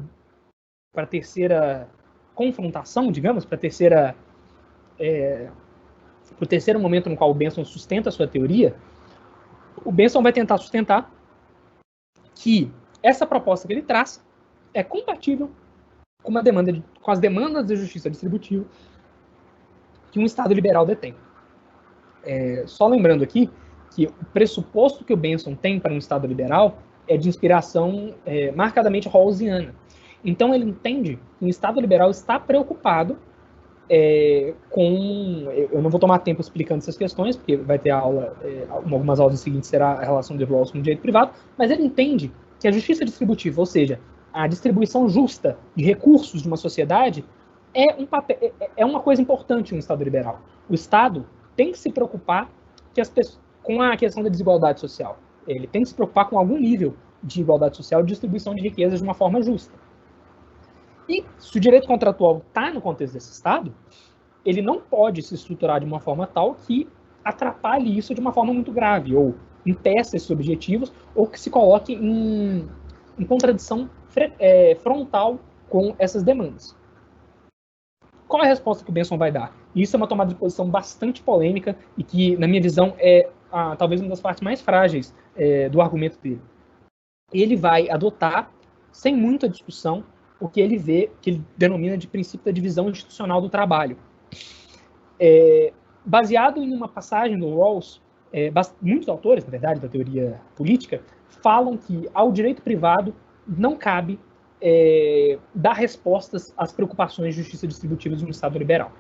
confrontação, digamos, para o terceiro momento no qual o Benson sustenta a sua teoria, o Benson vai tentar sustentar que essa proposta que ele traz é compatível com as demandas de justiça distributiva que um Estado liberal detém. Só lembrando aqui que o pressuposto que o Benson tem para um Estado liberal é de inspiração marcadamente rawlsiana. Então ele entende que o Estado liberal está preocupado eu não vou tomar tempo explicando essas questões, porque vai ter algumas aulas seguintes será a relação de Rawls com o direito privado, mas ele entende que a justiça distributiva, ou seja, a distribuição justa de recursos de uma sociedade, é uma coisa importante em um Estado liberal. O Estado tem que se preocupar com a questão da desigualdade social. Ele tem que se preocupar com algum nível de igualdade social e distribuição de riquezas de uma forma justa. E se o direito contratual está no contexto desse Estado, ele não pode se estruturar de uma forma tal que atrapalhe isso de uma forma muito grave, ou impeça esses objetivos, ou que se coloque em contradição frontal com essas demandas. Qual é a resposta que o Benson vai dar? Isso é uma tomada de posição bastante polêmica e que, na minha visão, é talvez uma das partes mais frágeis do argumento dele. Ele vai adotar, sem muita discussão, o que ele denomina de princípio da divisão institucional do trabalho. Baseado em uma passagem do Rawls, muitos autores, na verdade, da teoria política, falam que ao direito privado não cabe dar respostas às preocupações de justiça distributiva de um Estado liberal.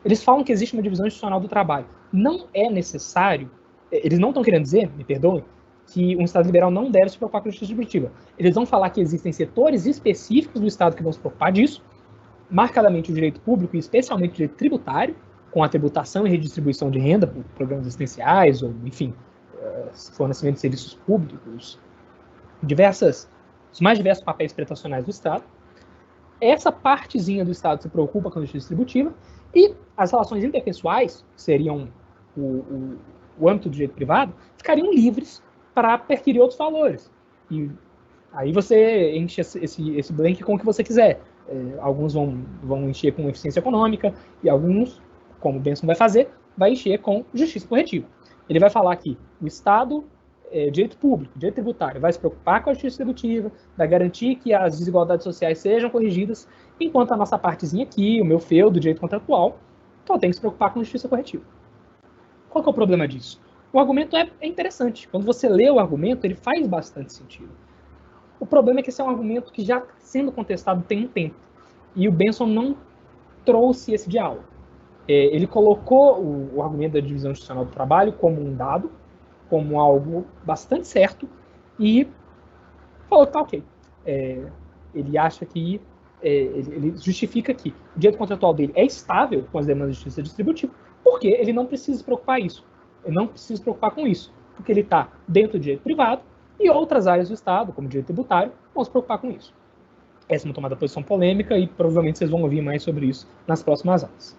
Eles falam que existe uma divisão institucional do trabalho. Não é necessário, eles não estão querendo dizer, me perdoem, que um Estado liberal não deve se preocupar com a justiça distributiva. Eles vão falar que existem setores específicos do Estado que vão se preocupar disso, marcadamente o direito público e especialmente o direito tributário, com a tributação e redistribuição de renda por programas assistenciais, ou, enfim, fornecimento de serviços públicos, os mais diversos papéis prestacionais do Estado. Essa partezinha do Estado se preocupa com a justiça distributiva e as relações interpessoais, que seriam o âmbito do direito privado, ficariam livres para perquirir outros valores. E aí você enche esse blank com o que você quiser. Alguns vão encher com eficiência econômica e alguns, como o Benson vai fazer, vai encher com justiça corretiva. Ele vai falar que o Estado, direito público, direito tributário, vai se preocupar com a justiça distributiva, vai garantir que as desigualdades sociais sejam corrigidas, enquanto a nossa partezinha aqui, o meu feudo, direito contratual, então tem que se preocupar com a justiça corretiva. Qual que é o problema disso? O argumento é interessante. Quando você lê o argumento, ele faz bastante sentido. O problema é que esse é um argumento que já está sendo contestado tem um tempo. E o Benson não trouxe esse diálogo. Ele colocou o argumento da divisão institucional do trabalho como um dado, como algo bastante certo, e falou que tá ok. Ele acha que ele justifica que o direito contratual dele é estável com as demandas de justiça distributiva, porque ele não precisa se preocupar com isso, porque ele está dentro do direito privado e outras áreas do Estado, como o direito tributário, vão se preocupar com isso. Essa é uma tomada de posição polêmica e provavelmente vocês vão ouvir mais sobre isso nas próximas aulas.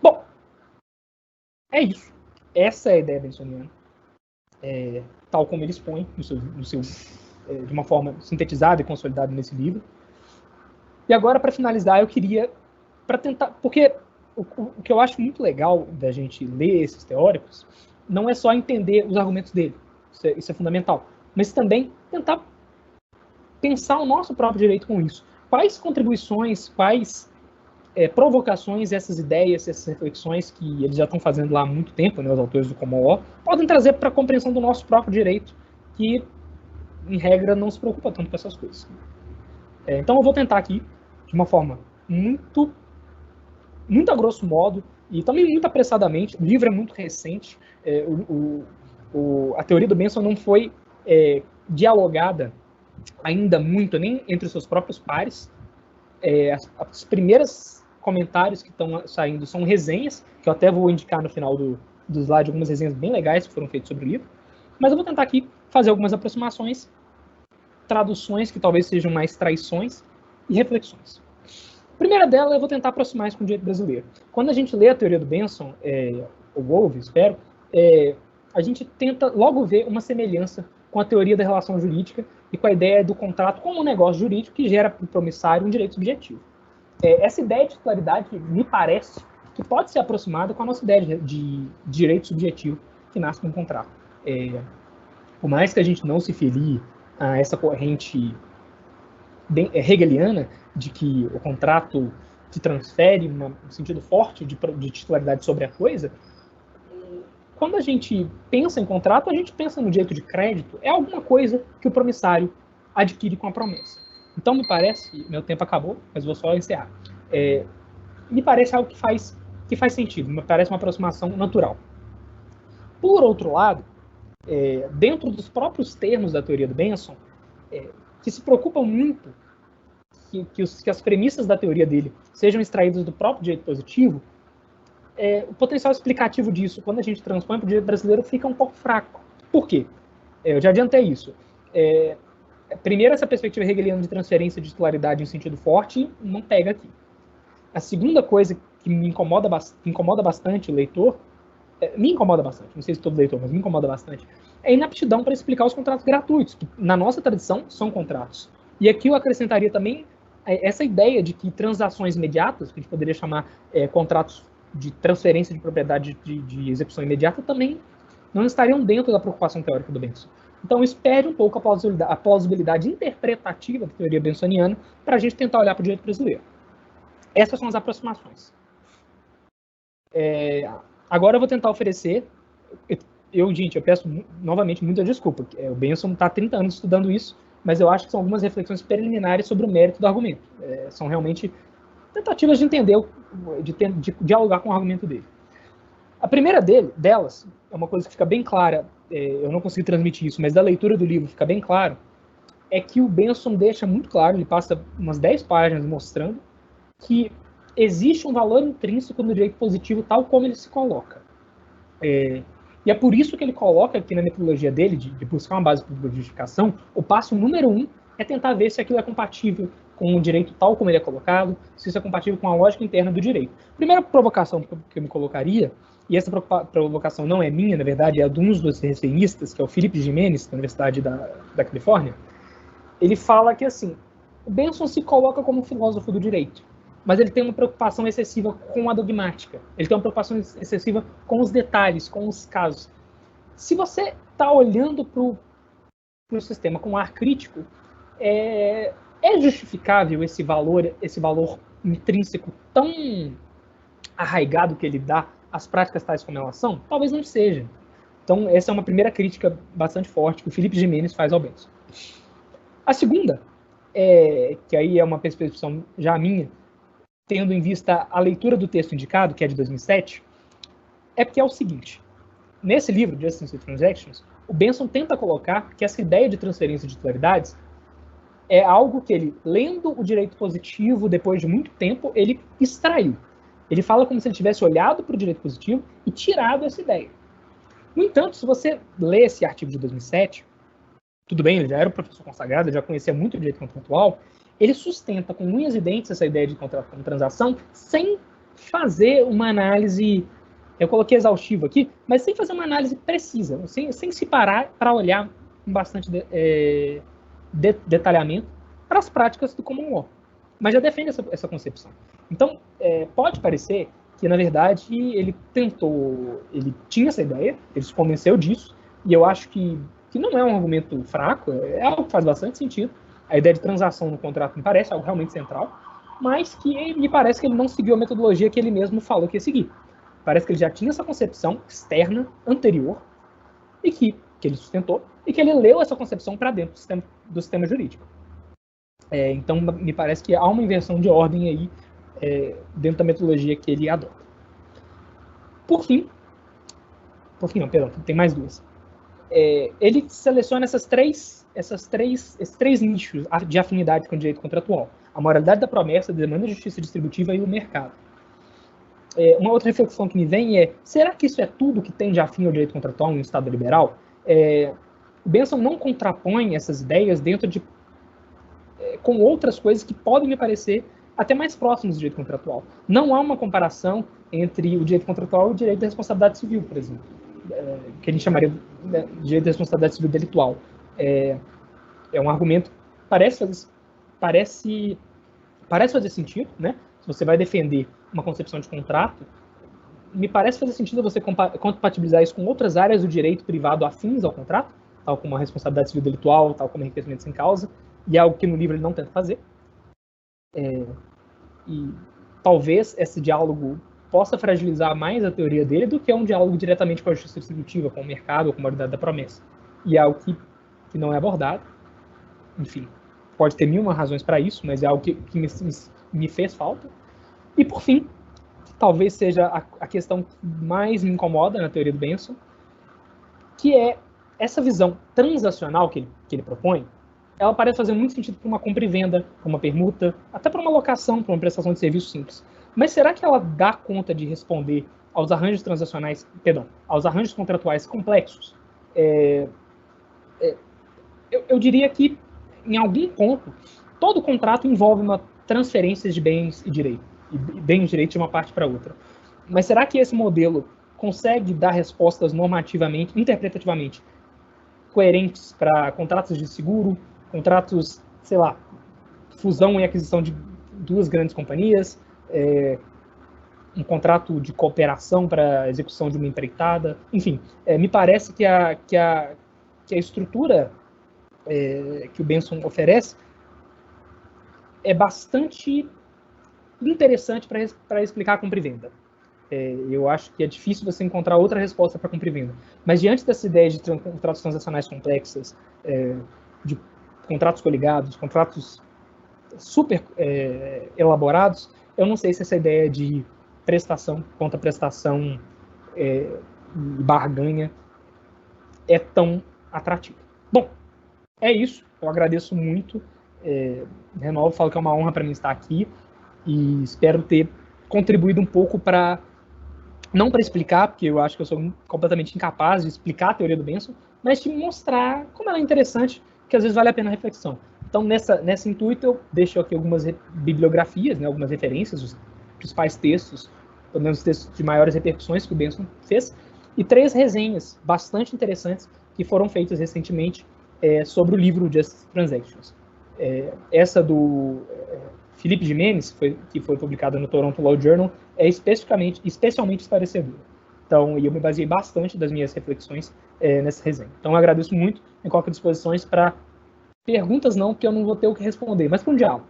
Bom, é isso. Essa é a ideia bensoniana, tal como ele expõe de uma forma sintetizada e consolidada nesse livro. E agora, para finalizar, eu queria, para tentar, porque o que eu acho muito legal da gente ler esses teóricos não é só entender os argumentos dele, isso é fundamental, mas também tentar pensar o nosso próprio direito com isso. Quais contribuições, quais provocações essas ideias, essas reflexões que eles já estão fazendo lá há muito tempo, né, os autores do Common Law, podem trazer para a compreensão do nosso próprio direito, que, em regra, não se preocupa tanto com essas coisas. Então eu vou tentar aqui, de uma forma muito a grosso modo, e também muito apressadamente, o livro é muito recente, a teoria do Benson não foi dialogada ainda muito, nem entre os seus próprios pares. As primeiras comentários que estão saindo são resenhas, que eu até vou indicar no final do slide algumas resenhas bem legais que foram feitas sobre o livro, mas eu vou tentar aqui fazer algumas aproximações, traduções que talvez sejam mais traições e reflexões. A primeira delas eu vou tentar aproximar isso com o direito brasileiro. Quando a gente lê a teoria do Benson, ou ouve, espero, a gente tenta logo ver uma semelhança com a teoria da relação jurídica e com a ideia do contrato como um negócio jurídico que gera para o promissário um direito subjetivo. Essa ideia de titularidade me parece que pode ser aproximada com a nossa ideia de direito subjetivo que nasce com um contrato. Por mais que a gente não se filie a essa corrente hegeliana de que o contrato te transfere um sentido forte de titularidade sobre a coisa, quando a gente pensa em contrato, a gente pensa no direito de crédito, é alguma coisa que o promissário adquire com a promessa. Então, me parece, meu tempo acabou, mas vou só encerrar, me parece algo que faz sentido, me parece uma aproximação natural. Por outro lado, dentro dos próprios termos da teoria do Benson, que se preocupam muito que as premissas da teoria dele sejam extraídas do próprio direito positivo, o potencial explicativo disso, quando a gente transpõe para o direito brasileiro, fica um pouco fraco. Por quê? Eu já adiantei isso. Primeiro, essa perspectiva hegeliana de transferência de titularidade em sentido forte não pega aqui. A segunda coisa que me incomoda bastante o leitor, me incomoda bastante, não sei se todo leitor, mas me incomoda bastante, é a inaptidão para explicar os contratos gratuitos, que na nossa tradição são contratos. E aqui eu acrescentaria também essa ideia de que transações imediatas, que a gente poderia chamar contratos de transferência de propriedade de execução imediata, também não estariam dentro da preocupação teórica do Benson. Então isso perde um pouco a plausibilidade interpretativa da teoria bensoniana para a gente tentar olhar para o direito brasileiro. Essas são as aproximações. Agora eu vou tentar oferecer... Gente, eu peço novamente muita desculpa. O Benson está há 30 anos estudando isso, mas eu acho que são algumas reflexões preliminares sobre o mérito do argumento. São realmente tentativas de entender, de dialogar com o argumento dele. A primeira delas, é uma coisa que fica bem clara, eu não consegui transmitir isso, mas da leitura do livro fica bem claro, é que o Benson deixa muito claro, ele passa umas 10 páginas mostrando que existe um valor intrínseco no direito positivo tal como ele se coloca. E é por isso que ele coloca aqui na metodologia dele, de buscar uma base pública de justificação, o passo número 1 é tentar ver se aquilo é compatível com o direito tal como ele é colocado, se isso é compatível com a lógica interna do direito. Primeira provocação que eu me colocaria, e essa provocação não é minha, na verdade, é de um dos resenhistas, que é o Felipe Jimenez, da Universidade da Califórnia, ele fala que, assim, o Benson se coloca como filósofo do direito, mas ele tem uma preocupação excessiva com a dogmática, ele tem uma preocupação excessiva com os detalhes, com os casos. Se você está olhando para o sistema com um ar crítico, é justificável esse valor intrínseco tão arraigado que ele dá às práticas tais como elas são? Talvez não seja. Então, essa é uma primeira crítica bastante forte que o Felipe Jimenez faz ao Benson. A segunda, que aí é uma percepção já minha, tendo em vista a leitura do texto indicado, que é de 2007, é porque é o seguinte: nesse livro, Justice and Transactions, o Benson tenta colocar que essa ideia de transferência de titularidades é algo que ele, lendo o direito positivo depois de muito tempo, ele extraiu. Ele fala como se ele tivesse olhado para o direito positivo e tirado essa ideia. No entanto, se você lê esse artigo de 2007, tudo bem, ele já era um professor consagrado, ele já conhecia muito o direito contratual, ele sustenta com unhas e dentes essa ideia de contrato como transação sem fazer uma análise, eu coloquei exaustivo aqui, mas sem fazer uma análise precisa, sem se parar para olhar com bastante detalhamento para as práticas do common law. Mas já defende essa concepção. Então, pode parecer que, na verdade, ele tinha essa ideia, ele se convenceu disso, e eu acho que não é um argumento fraco, é algo que faz bastante sentido. A ideia de transação no contrato me parece algo realmente central, mas que me parece que ele não seguiu a metodologia que ele mesmo falou que ia seguir. Parece que ele já tinha essa concepção externa, anterior, e que ele sustentou, e que ele leu essa concepção para dentro do sistema jurídico. Então, me parece que há uma inversão de ordem aí dentro da metodologia que ele adota. Por fim, tem mais duas. Ele seleciona esses três nichos de afinidade com o direito contratual: a moralidade da promessa, a demanda de justiça distributiva e o mercado. Uma outra reflexão que me vem é: será que isso é tudo que tem de afim ao direito contratual em um Estado liberal? O Benson não contrapõe essas ideias com outras coisas que podem me parecer até mais próximos do direito contratual. Não há uma comparação entre o direito contratual e o direito da responsabilidade civil, por exemplo, que a gente chamaria de direito da responsabilidade civil delitual. É um argumento que parece fazer sentido, né? Se você vai defender uma concepção de contrato, me parece fazer sentido você compatibilizar isso com outras áreas do direito privado afins ao contrato, tal como a responsabilidade civil delitual, tal como enriquecimento sem causa, e é algo que no livro ele não tenta fazer. E talvez esse diálogo possa fragilizar mais a teoria dele do que um diálogo diretamente com a justiça distributiva, com o mercado ou com a moralidade da promessa. E é algo que não é abordado. Enfim, pode ter 1000 razões para isso, mas é algo que me fez falta. E, por fim, talvez seja a questão que mais me incomoda na teoria do Benson, que é essa visão transacional que ele propõe. Ela parece fazer muito sentido para uma compra e venda, para uma permuta, até para uma locação, para uma prestação de serviço simples. Mas será que ela dá conta de responder aos arranjos transacionais, aos arranjos contratuais complexos? Eu diria que, em algum ponto, todo contrato envolve uma transferência de bens e direitos, e bens e direitos de uma parte para outra. Mas será que esse modelo consegue dar respostas normativamente, interpretativamente, coerentes para contratos de seguro, contratos, sei lá, fusão e aquisição de 2 grandes companhias, um contrato de cooperação para a execução de uma empreitada, enfim, me parece que a estrutura que o Benson oferece é bastante interessante para explicar a compra e venda. Eu acho que é difícil você encontrar outra resposta para compra e venda. Mas diante dessa ideia de contratos transacionais complexas, de contratos coligados, contratos super elaborados, eu não sei se essa ideia de prestação contra prestação e barganha é tão atrativa. Bom, é isso. Eu agradeço muito. Renovo, falo que é uma honra para mim estar aqui e espero ter contribuído um pouco para, não para explicar, porque eu acho que eu sou completamente incapaz de explicar a teoria do Benson, mas de mostrar como ela é interessante, que às vezes vale a pena a reflexão. Então, nesse intuito, eu deixo aqui algumas bibliografias, né, algumas referências, os principais textos, pelo menos os textos de maiores repercussões que o Benson fez, e 3 resenhas bastante interessantes que foram feitas recentemente sobre o livro Justice Transactions. Essa do Felipe Jimenez, que foi publicada no Toronto Law Journal, é especialmente esclarecedora. Então, eu me baseei bastante das minhas reflexões nessa resenha. Então, eu agradeço muito, me coloco à disposição para perguntas não, porque eu não vou ter o que responder, mas para um diálogo.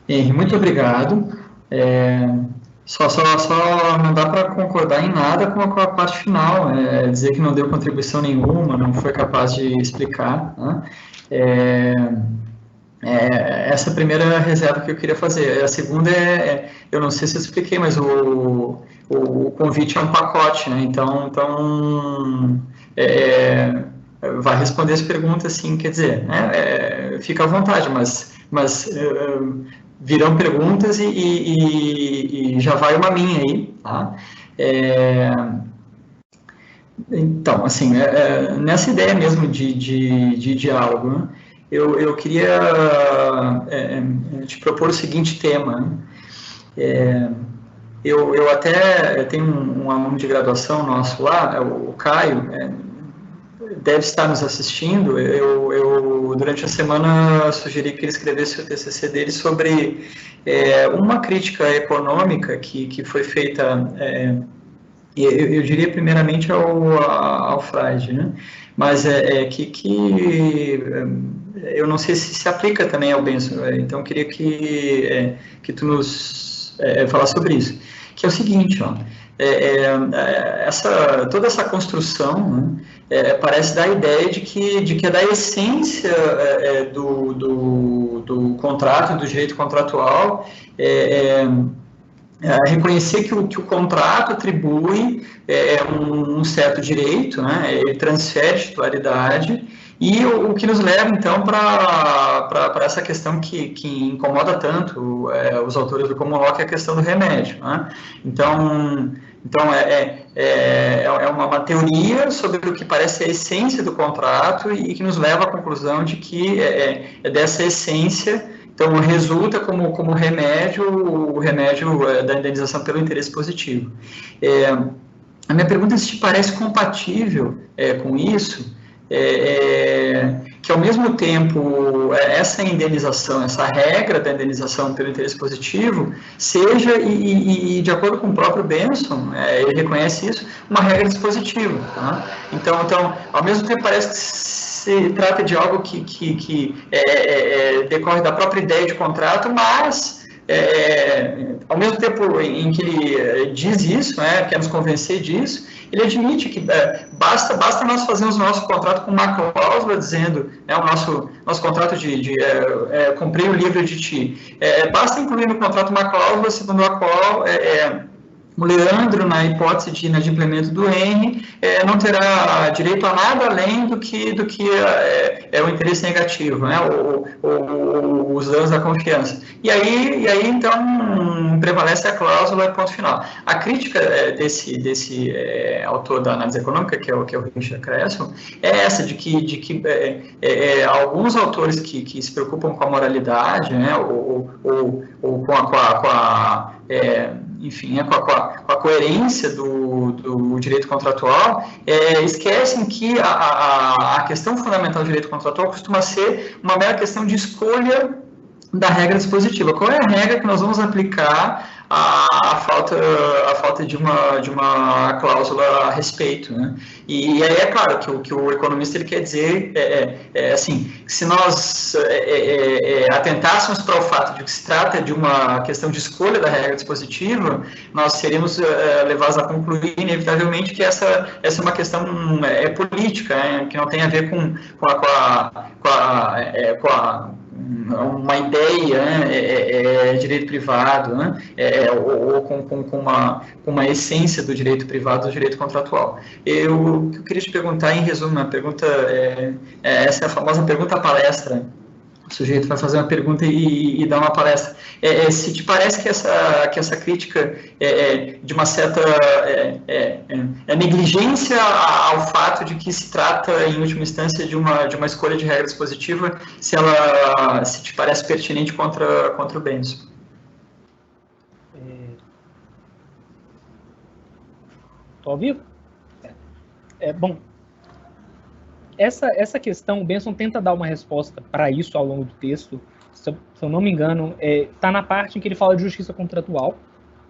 Henry, muito obrigado. Só não dá para concordar em nada com a parte final, dizer que não deu contribuição nenhuma, não foi capaz de explicar, né? Essa é a primeira reserva que eu queria fazer. A segunda eu não sei se eu expliquei, mas o convite é um pacote, né? Então vai responder as perguntas, sim, quer dizer, né? Fica à vontade, mas virão perguntas e já vai uma minha aí, tá? Então, assim, nessa ideia mesmo de diálogo, né? Eu queria te propor o seguinte tema, né? Eu até tenho um aluno de graduação nosso lá, o Caio, deve estar nos assistindo. Eu durante a semana, sugeri que ele escrevesse o TCC dele sobre uma crítica econômica que foi feita, eu diria primeiramente ao Freud, né? Mas eu não sei se aplica também ao Benson, então eu queria que tu nos falasse sobre isso, que é o seguinte, ó, toda essa construção, né, parece dar a ideia de que é da essência do contrato, do direito contratual, reconhecer que o contrato atribui um certo direito, né, ele transfere titularidade, e o que nos leva, então, para essa questão que incomoda tanto os autores do Common Law, que é a questão do remédio, né? Então é uma teoria sobre o que parece a essência do contrato e que nos leva à conclusão de que é dessa essência. Então, resulta como remédio, o remédio da indenização pelo interesse positivo. A minha pergunta é se te parece compatível com isso, que ao mesmo tempo essa indenização, essa regra da indenização pelo interesse positivo, seja, e de acordo com o próprio Benson, ele reconhece isso, uma regra dispositiva. Tá? Então, ao mesmo tempo parece que se trata de algo que decorre da própria ideia de contrato, mas ao mesmo tempo em que ele diz isso, quer nos convencer disso, ele admite que basta nós fazermos o nosso contrato com uma cláusula dizendo, o nosso contrato de cumprir o livro de ti, basta incluir no contrato uma cláusula segundo a qual o Leandro, na hipótese de inadimplemento do Henry, não terá direito a nada além do que o interesse negativo, né? ou os danos da confiança. E aí então, prevalece a cláusula, ponto final. A crítica desse autor da análise econômica, que é o Richard Kressel, é essa, de que alguns autores que se preocupam com a moralidade, né? ou com a coerência do direito contratual, esquecem que a questão fundamental do direito contratual costuma ser uma mera questão de escolha da regra dispositiva. Qual é a regra que nós vamos aplicar à falta de uma cláusula a respeito, né? E aí é claro que o economista ele quer dizer assim, se nós atentássemos para o fato de que se trata de uma questão de escolha da regra dispositiva, nós seríamos levados a concluir inevitavelmente que essa é uma questão política, que não tem a ver com uma ideia, direito privado, né? Ou com uma essência do direito privado, do direito contratual. O que eu queria te perguntar, em resumo, essa é a famosa pergunta-palestra. O sujeito vai fazer uma pergunta e dar uma palestra. Se te parece que essa crítica de uma certa negligência ao fato de que se trata, em última instância, de uma escolha de regra dispositiva, se te parece pertinente contra o Benson? Estou ao vivo? Bom, essa questão, o Benson tenta dar uma resposta para isso ao longo do texto. Se eu não me engano, está na parte em que ele fala de justiça contratual.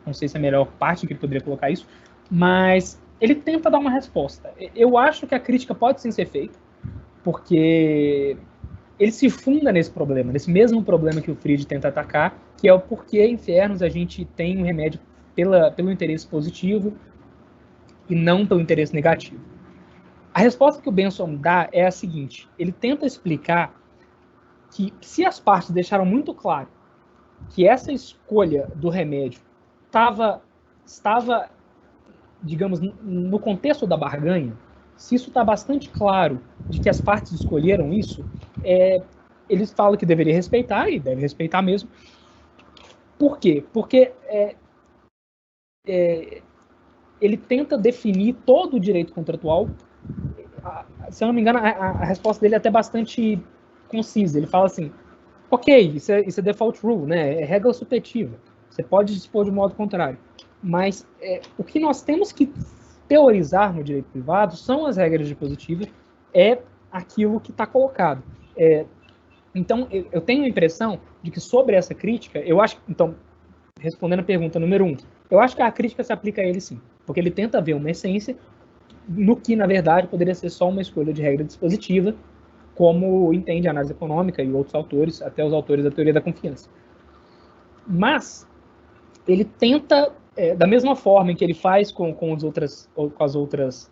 Não sei se é a melhor parte em que ele poderia colocar isso, mas ele tenta dar uma resposta. Eu acho que a crítica pode sim ser feita, porque ele se funda nesse problema, nesse mesmo problema que o Fried tenta atacar, que é o porquê, em Fairness, a gente tem um remédio pelo interesse positivo e não pelo interesse negativo. A resposta que o Benson dá é a seguinte: ele tenta explicar que se as partes deixaram muito claro que essa escolha do remédio estava, digamos, no contexto da barganha, se isso está bastante claro de que as partes escolheram isso, eles falam que deveria respeitar, e deve respeitar mesmo. Por quê? Porque ele tenta definir todo o direito contratual. Se eu não me engano, a resposta dele é até bastante concisa. Ele fala assim, ok, isso é default rule, né? É regra supletiva. Você pode dispor de modo contrário. Mas o que nós temos que teorizar no direito privado são as regras dispositivas, é aquilo que está colocado. Então, eu tenho a impressão de que sobre essa crítica, eu acho, então, respondendo a pergunta número 1, eu acho que a crítica se aplica a ele sim, porque ele tenta ver uma essência no que, na verdade, poderia ser só uma escolha de regra dispositiva, como entende a análise econômica e outros autores, até os autores da teoria da confiança. Mas ele tenta, da mesma forma em que ele faz com as outras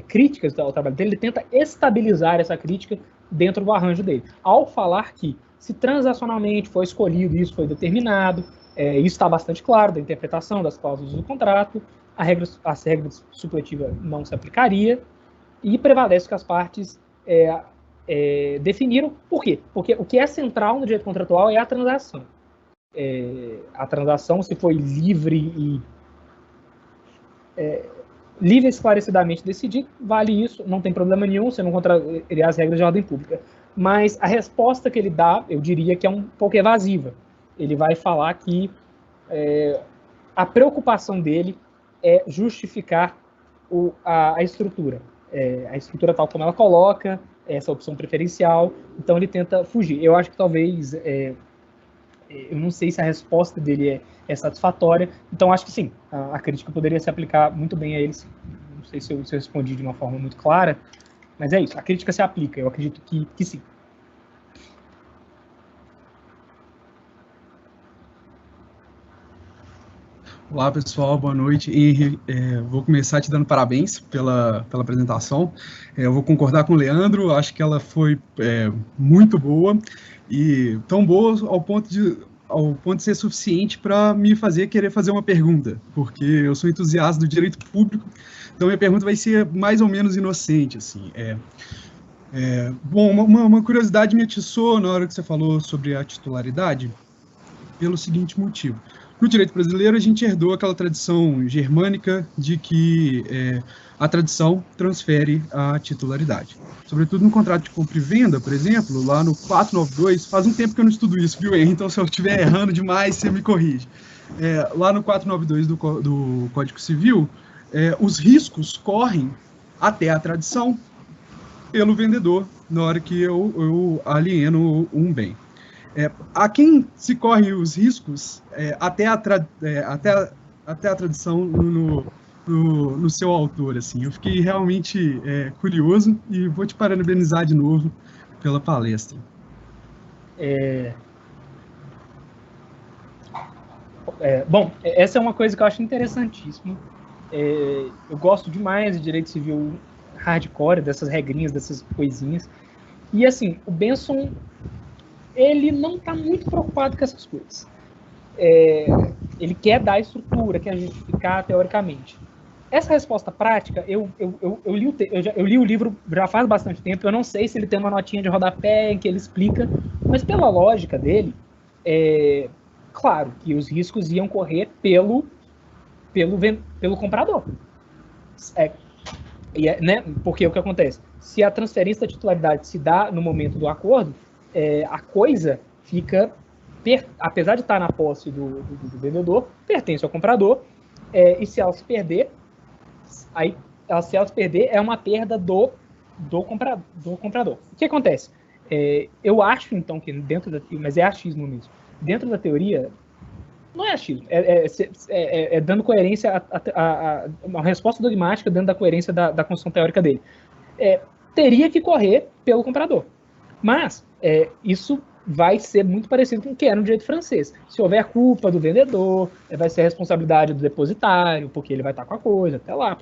críticas ao trabalho dele, ele tenta estabilizar essa crítica dentro do arranjo dele, ao falar que se transacionalmente foi escolhido, isso foi determinado, isso está bastante claro da interpretação das cláusulas do contrato, a regra supletiva não se aplicaria, e prevalece que as partes definiram. Por quê? Porque o que é central no direito contratual é a transação. A transação, se foi livre e esclarecidamente decidido, vale isso, não tem problema nenhum, você não contraria as regras de ordem pública. Mas a resposta que ele dá, eu diria que é um pouco evasiva. Ele vai falar que a preocupação dele é justificar a estrutura. A estrutura tal como ela coloca, essa opção preferencial, então ele tenta fugir. Eu acho que talvez, eu não sei se a resposta dele é satisfatória, então acho que sim, a crítica poderia se aplicar muito bem a ele. Sim. Não sei se eu respondi de uma forma muito clara, mas é isso, a crítica se aplica, eu acredito que sim. Olá, pessoal, boa noite. Henry, vou começar te dando parabéns pela apresentação. Eu vou concordar com o Leandro, acho que ela foi muito boa, e tão boa ao ponto de ser suficiente para me fazer querer fazer uma pergunta, porque eu sou entusiasta do direito público, então minha pergunta vai ser mais ou menos inocente, assim. Bom, uma curiosidade me atiçou na hora que você falou sobre a titularidade, pelo seguinte motivo. No direito brasileiro, a gente herdou aquela tradição germânica de que a tradição transfere a titularidade. Sobretudo no contrato de compra e venda, por exemplo, lá no 492, faz um tempo que eu não estudo isso, viu, Henry? Então, se eu estiver errando demais, você me corrige. Lá no 492 do Código Civil, os riscos correm até a tradição pelo vendedor na hora que eu alieno um bem. A quem se corre os riscos até a tradição no seu autor, assim. Eu fiquei realmente curioso e vou te parabenizar de novo pela palestra. Bom, essa é uma coisa que eu acho interessantíssima. Eu gosto demais de direito civil hardcore, dessas regrinhas, dessas coisinhas. E assim, o Benson, ele não está muito preocupado com essas coisas. Ele quer dar estrutura, quer justificar teoricamente. Essa resposta prática, eu li o livro já faz bastante tempo, eu não sei se ele tem uma notinha de rodapé em que ele explica, mas pela lógica dele, claro que os riscos iam correr pelo comprador. Né? Porque o que acontece? Se a transferência da titularidade se dá no momento do acordo, a coisa fica, apesar de estar na posse do vendedor, pertence ao comprador, e se ela se perder, é uma perda do comprador. O que acontece? Eu acho, então, que dentro da teoria, mas é achismo mesmo, dentro da teoria, não é achismo, dando coerência a uma resposta dogmática dentro da coerência da construção teórica dele. Teria que correr pelo comprador. Mas isso vai ser muito parecido com o que é no direito francês. Se houver culpa do vendedor, vai ser a responsabilidade do depositário, porque ele vai estar com a coisa até lá.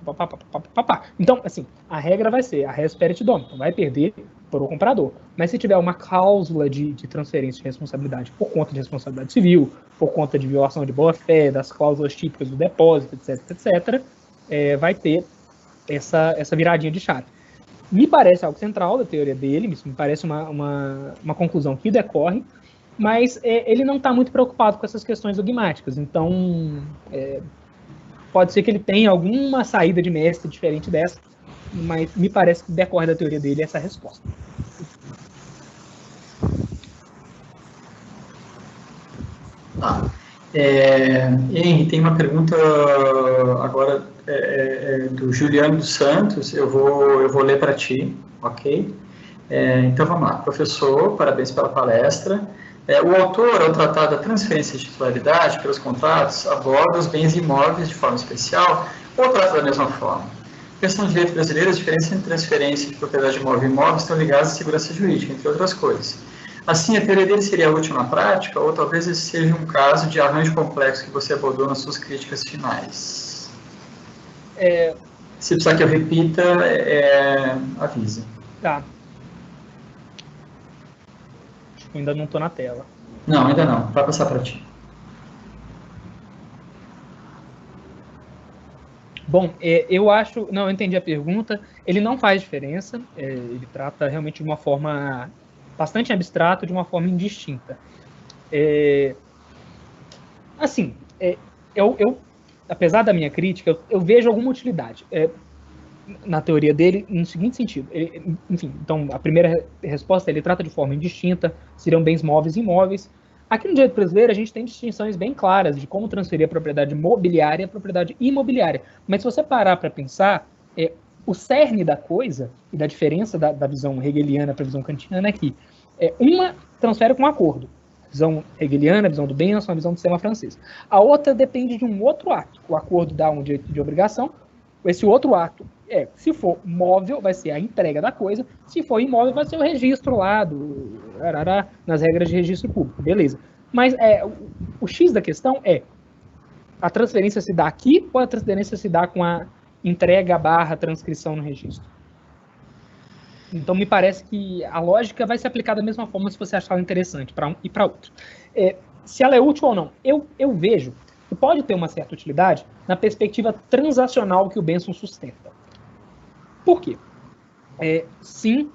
Então, assim, a regra vai ser a res perit dom. Então, vai perder para o comprador. Mas se tiver uma cláusula de transferência de responsabilidade por conta de responsabilidade civil, por conta de violação de boa-fé, das cláusulas típicas do depósito, etc., vai ter essa viradinha de chave. Me parece algo central da teoria dele, me parece uma conclusão que decorre, mas ele não está muito preocupado com essas questões dogmáticas. Então, pode ser que ele tenha alguma saída de mestre diferente dessa, mas me parece que decorre da teoria dele essa resposta. Henry, tem uma pergunta agora do Juliano dos Santos, eu vou ler para ti, ok? Então vamos lá. Professor, parabéns pela palestra. O autor, ao tratar da transferência de titularidade pelos contratos, aborda os bens imóveis de forma especial ou trata da mesma forma? A questão de direito brasileiro, as diferenças entre transferência de propriedade imóvel e imóvel estão ligadas à segurança jurídica, entre outras coisas. Assim, a teoria dele seria útil na prática, ou talvez esse seja um caso de arranjo complexo que você abordou nas suas críticas finais? Se precisar que eu repita, avisa. Tá. Acho que ainda não estou na tela. Não, ainda não. Vai passar para ti. Bom, eu acho... Não, eu entendi a pergunta. Ele não faz diferença. Ele trata realmente de uma forma bastante abstrata, de uma forma indistinta. Assim, eu, apesar da minha crítica, eu vejo alguma utilidade na teoria dele no seguinte sentido. Enfim, então, a primeira resposta, ele trata de forma indistinta, seriam bens móveis e imóveis. Aqui no direito brasileiro, a gente tem distinções bem claras de como transferir a propriedade mobiliária e a propriedade imobiliária. Mas se você parar para pensar, o cerne da coisa, e da diferença da visão hegeliana para a visão kantiana é que uma transfere com acordo. A visão hegeliana, a visão do Benson, a visão do sistema francês. A outra depende de um outro ato. O acordo dá um direito de obrigação. Esse outro ato se for móvel, vai ser a entrega da coisa. Se for imóvel, vai ser o registro lá, nas regras de registro público. Beleza. Mas o X da questão a transferência se dá aqui ou a transferência se dá com a entrega / transcrição no registro? Então, me parece que a lógica vai se aplicar da mesma forma se você achar ela interessante para um e para outro. Se ela é útil ou não, eu vejo que pode ter uma certa utilidade na perspectiva transacional que o Benson sustenta. Por quê? Sim,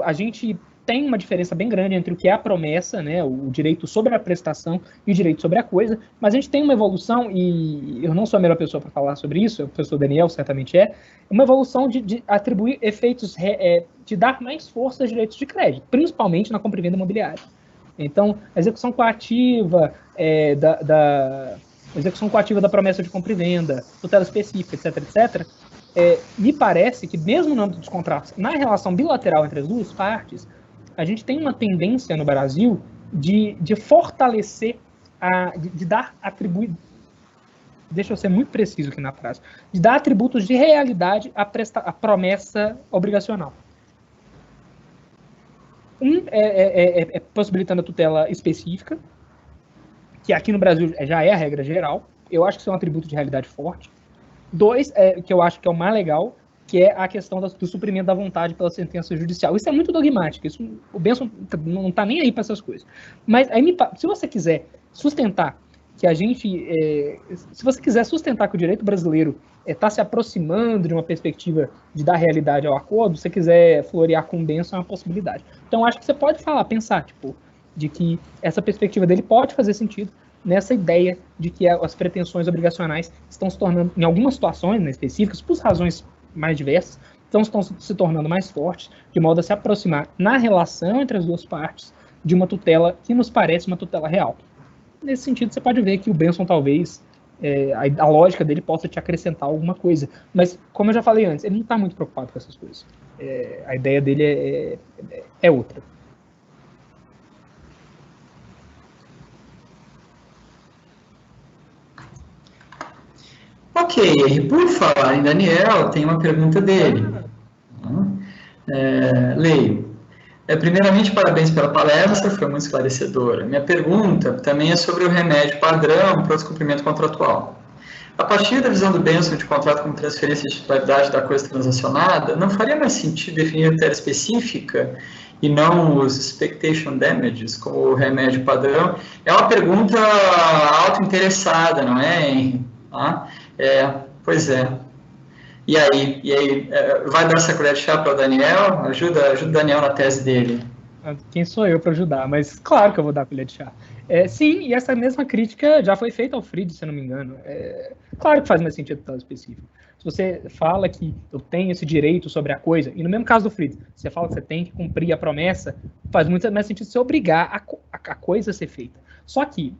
a gente tem uma diferença bem grande entre o que é a promessa, né, o direito sobre a prestação e o direito sobre a coisa, mas a gente tem uma evolução, e eu não sou a melhor pessoa para falar sobre isso, o professor Daniel certamente uma evolução de atribuir efeitos, de dar mais força aos direitos de crédito, principalmente na compra e venda imobiliária. Então, a execução coativa execução coativa da promessa de compra e venda, tutela específica, etc., me parece que, mesmo no âmbito dos contratos, na relação bilateral entre as duas partes, a gente tem uma tendência no Brasil de fortalecer, de dar atributos, deixa eu ser muito preciso aqui na frase, de dar atributos de realidade à promessa obrigacional. Possibilitando a tutela específica, que aqui no Brasil já é a regra geral. Eu acho que isso é um atributo de realidade forte. 2, que eu acho que é o mais legal, que é a questão do suprimento da vontade pela sentença judicial. Isso é muito dogmático, o Benson não está nem aí para essas coisas. Mas aí, se você quiser sustentar que se você quiser sustentar que o direito brasileiro está se aproximando de uma perspectiva de dar realidade ao acordo, se você quiser florear com o Benson, é uma possibilidade. Então, acho que você pode pensar, de que essa perspectiva dele pode fazer sentido nessa ideia de que as pretensões obrigacionais estão se tornando, em algumas situações específicas, por razões mais diversas, estão se tornando mais fortes, de modo a se aproximar na relação entre as duas partes de uma tutela que nos parece uma tutela real. Nesse sentido, você pode ver que o Benson talvez, a lógica dele possa te acrescentar alguma coisa, mas, como eu já falei antes, ele não está muito preocupado com essas coisas. A ideia dele é outra. Ok, por falar em Daniel, tem uma pergunta dele. Leio. Primeiramente, parabéns pela palestra, foi muito esclarecedora. Minha pergunta também é sobre o remédio padrão para o descumprimento contratual. A partir da visão do Benson de contrato como transferência de titularidade da coisa transacionada, não faria mais sentido definir a tutela específica e não os expectation damages como o remédio padrão? É uma pergunta auto-interessada, não é, Henry? Pois é. E aí, vai dar essa colher de chá para o Daniel? Ajuda o Daniel na tese dele. Quem sou eu para ajudar? Mas claro que eu vou dar a colher de chá. Sim, e essa mesma crítica já foi feita ao Fried, se eu não me engano. Claro que faz mais sentido tutela específica. Se você fala que eu tenho esse direito sobre a coisa, e no mesmo caso do Fried, você fala que você tem que cumprir a promessa, faz muito mais sentido você obrigar a coisa a ser feita. Só que,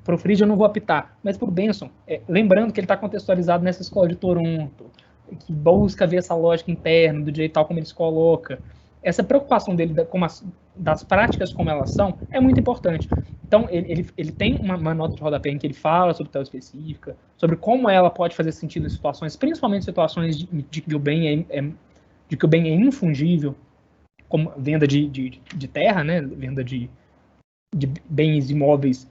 para o Fried eu não vou apitar, mas para o Benson, lembrando que ele está contextualizado nessa escola de Toronto, que busca ver essa lógica interna do direito tal como ele se coloca, essa preocupação dele das práticas como elas são é muito importante. Então, ele tem uma nota de rodapé em que ele fala sobre tutela específica, sobre como ela pode fazer sentido em situações, principalmente situações de que o bem é infungível, como venda de terra, né, venda de bens imóveis.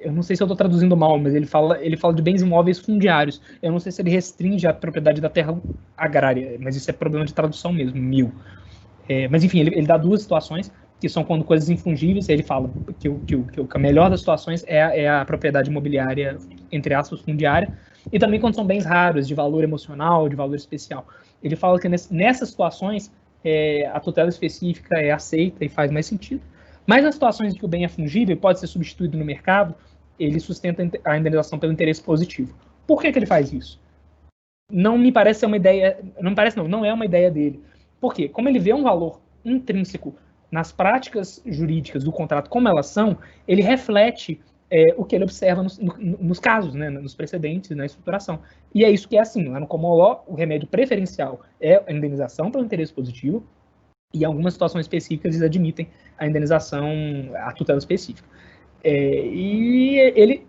Eu não sei se eu estou traduzindo mal, mas ele fala de bens imóveis fundiários. Eu não sei se ele restringe a propriedade da terra agrária, mas isso é problema de tradução mesmo, mas enfim, ele dá duas situações, que são quando coisas infungíveis, ele fala que a melhor das situações é a propriedade imobiliária, entre aspas, fundiária, e também quando são bens raros, de valor emocional, de valor especial. Ele fala que nessas situações a tutela específica é aceita e faz mais sentido. Mas nas situações em que o bem é fungível e pode ser substituído no mercado, ele sustenta a indenização pelo interesse positivo. Por que ele faz isso? Não me parece ser uma ideia, não é uma ideia dele. Por quê? Como ele vê um valor intrínseco nas práticas jurídicas do contrato como elas são, ele reflete o que ele observa nos casos, né, nos precedentes, na estruturação. E é isso que é assim, lá no common law, o remédio preferencial é a indenização pelo interesse positivo, e algumas situações específicas eles admitem a indenização, a tutela específica. E ele,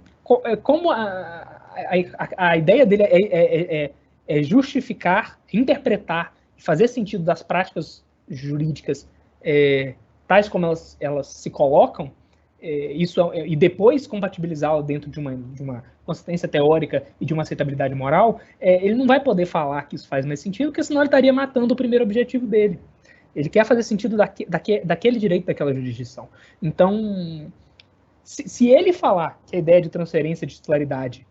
como a ideia dele é justificar, interpretar, fazer sentido das práticas jurídicas tais como elas se colocam, e depois compatibilizá-la dentro de uma consistência teórica e de uma aceitabilidade moral, ele não vai poder falar que isso faz mais sentido, porque senão ele estaria matando o primeiro objetivo dele. Ele quer fazer sentido daquele direito, daquela jurisdição. Então, se ele falar que a ideia de transferência de titularidade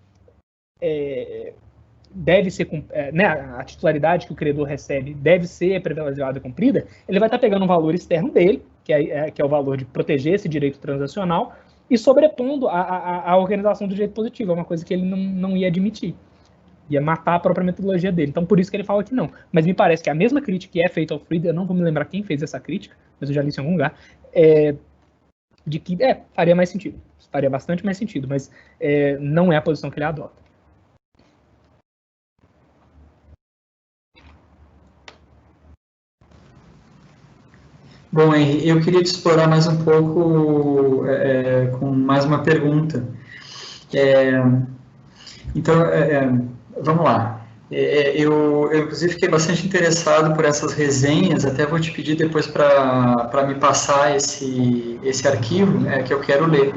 deve ser, né, a titularidade que o credor recebe deve ser privilegiada e cumprida, ele vai estar pegando um valor externo dele, que é o valor de proteger esse direito transacional, e sobrepondo a organização do direito positivo, é uma coisa que ele não ia admitir. Ia matar a própria metodologia dele. Então, por isso que ele fala que não. Mas me parece que a mesma crítica que é feita ao Fried, eu não vou me lembrar quem fez essa crítica, mas eu já li isso em algum lugar, de que faria mais sentido. Faria bastante mais sentido, mas não é a posição que ele adota. Bom, Henry, eu queria te explorar mais um pouco com mais uma pergunta. Então, vamos lá. Eu, inclusive, fiquei bastante interessado por essas resenhas, até vou te pedir depois para me passar esse arquivo, que eu quero ler.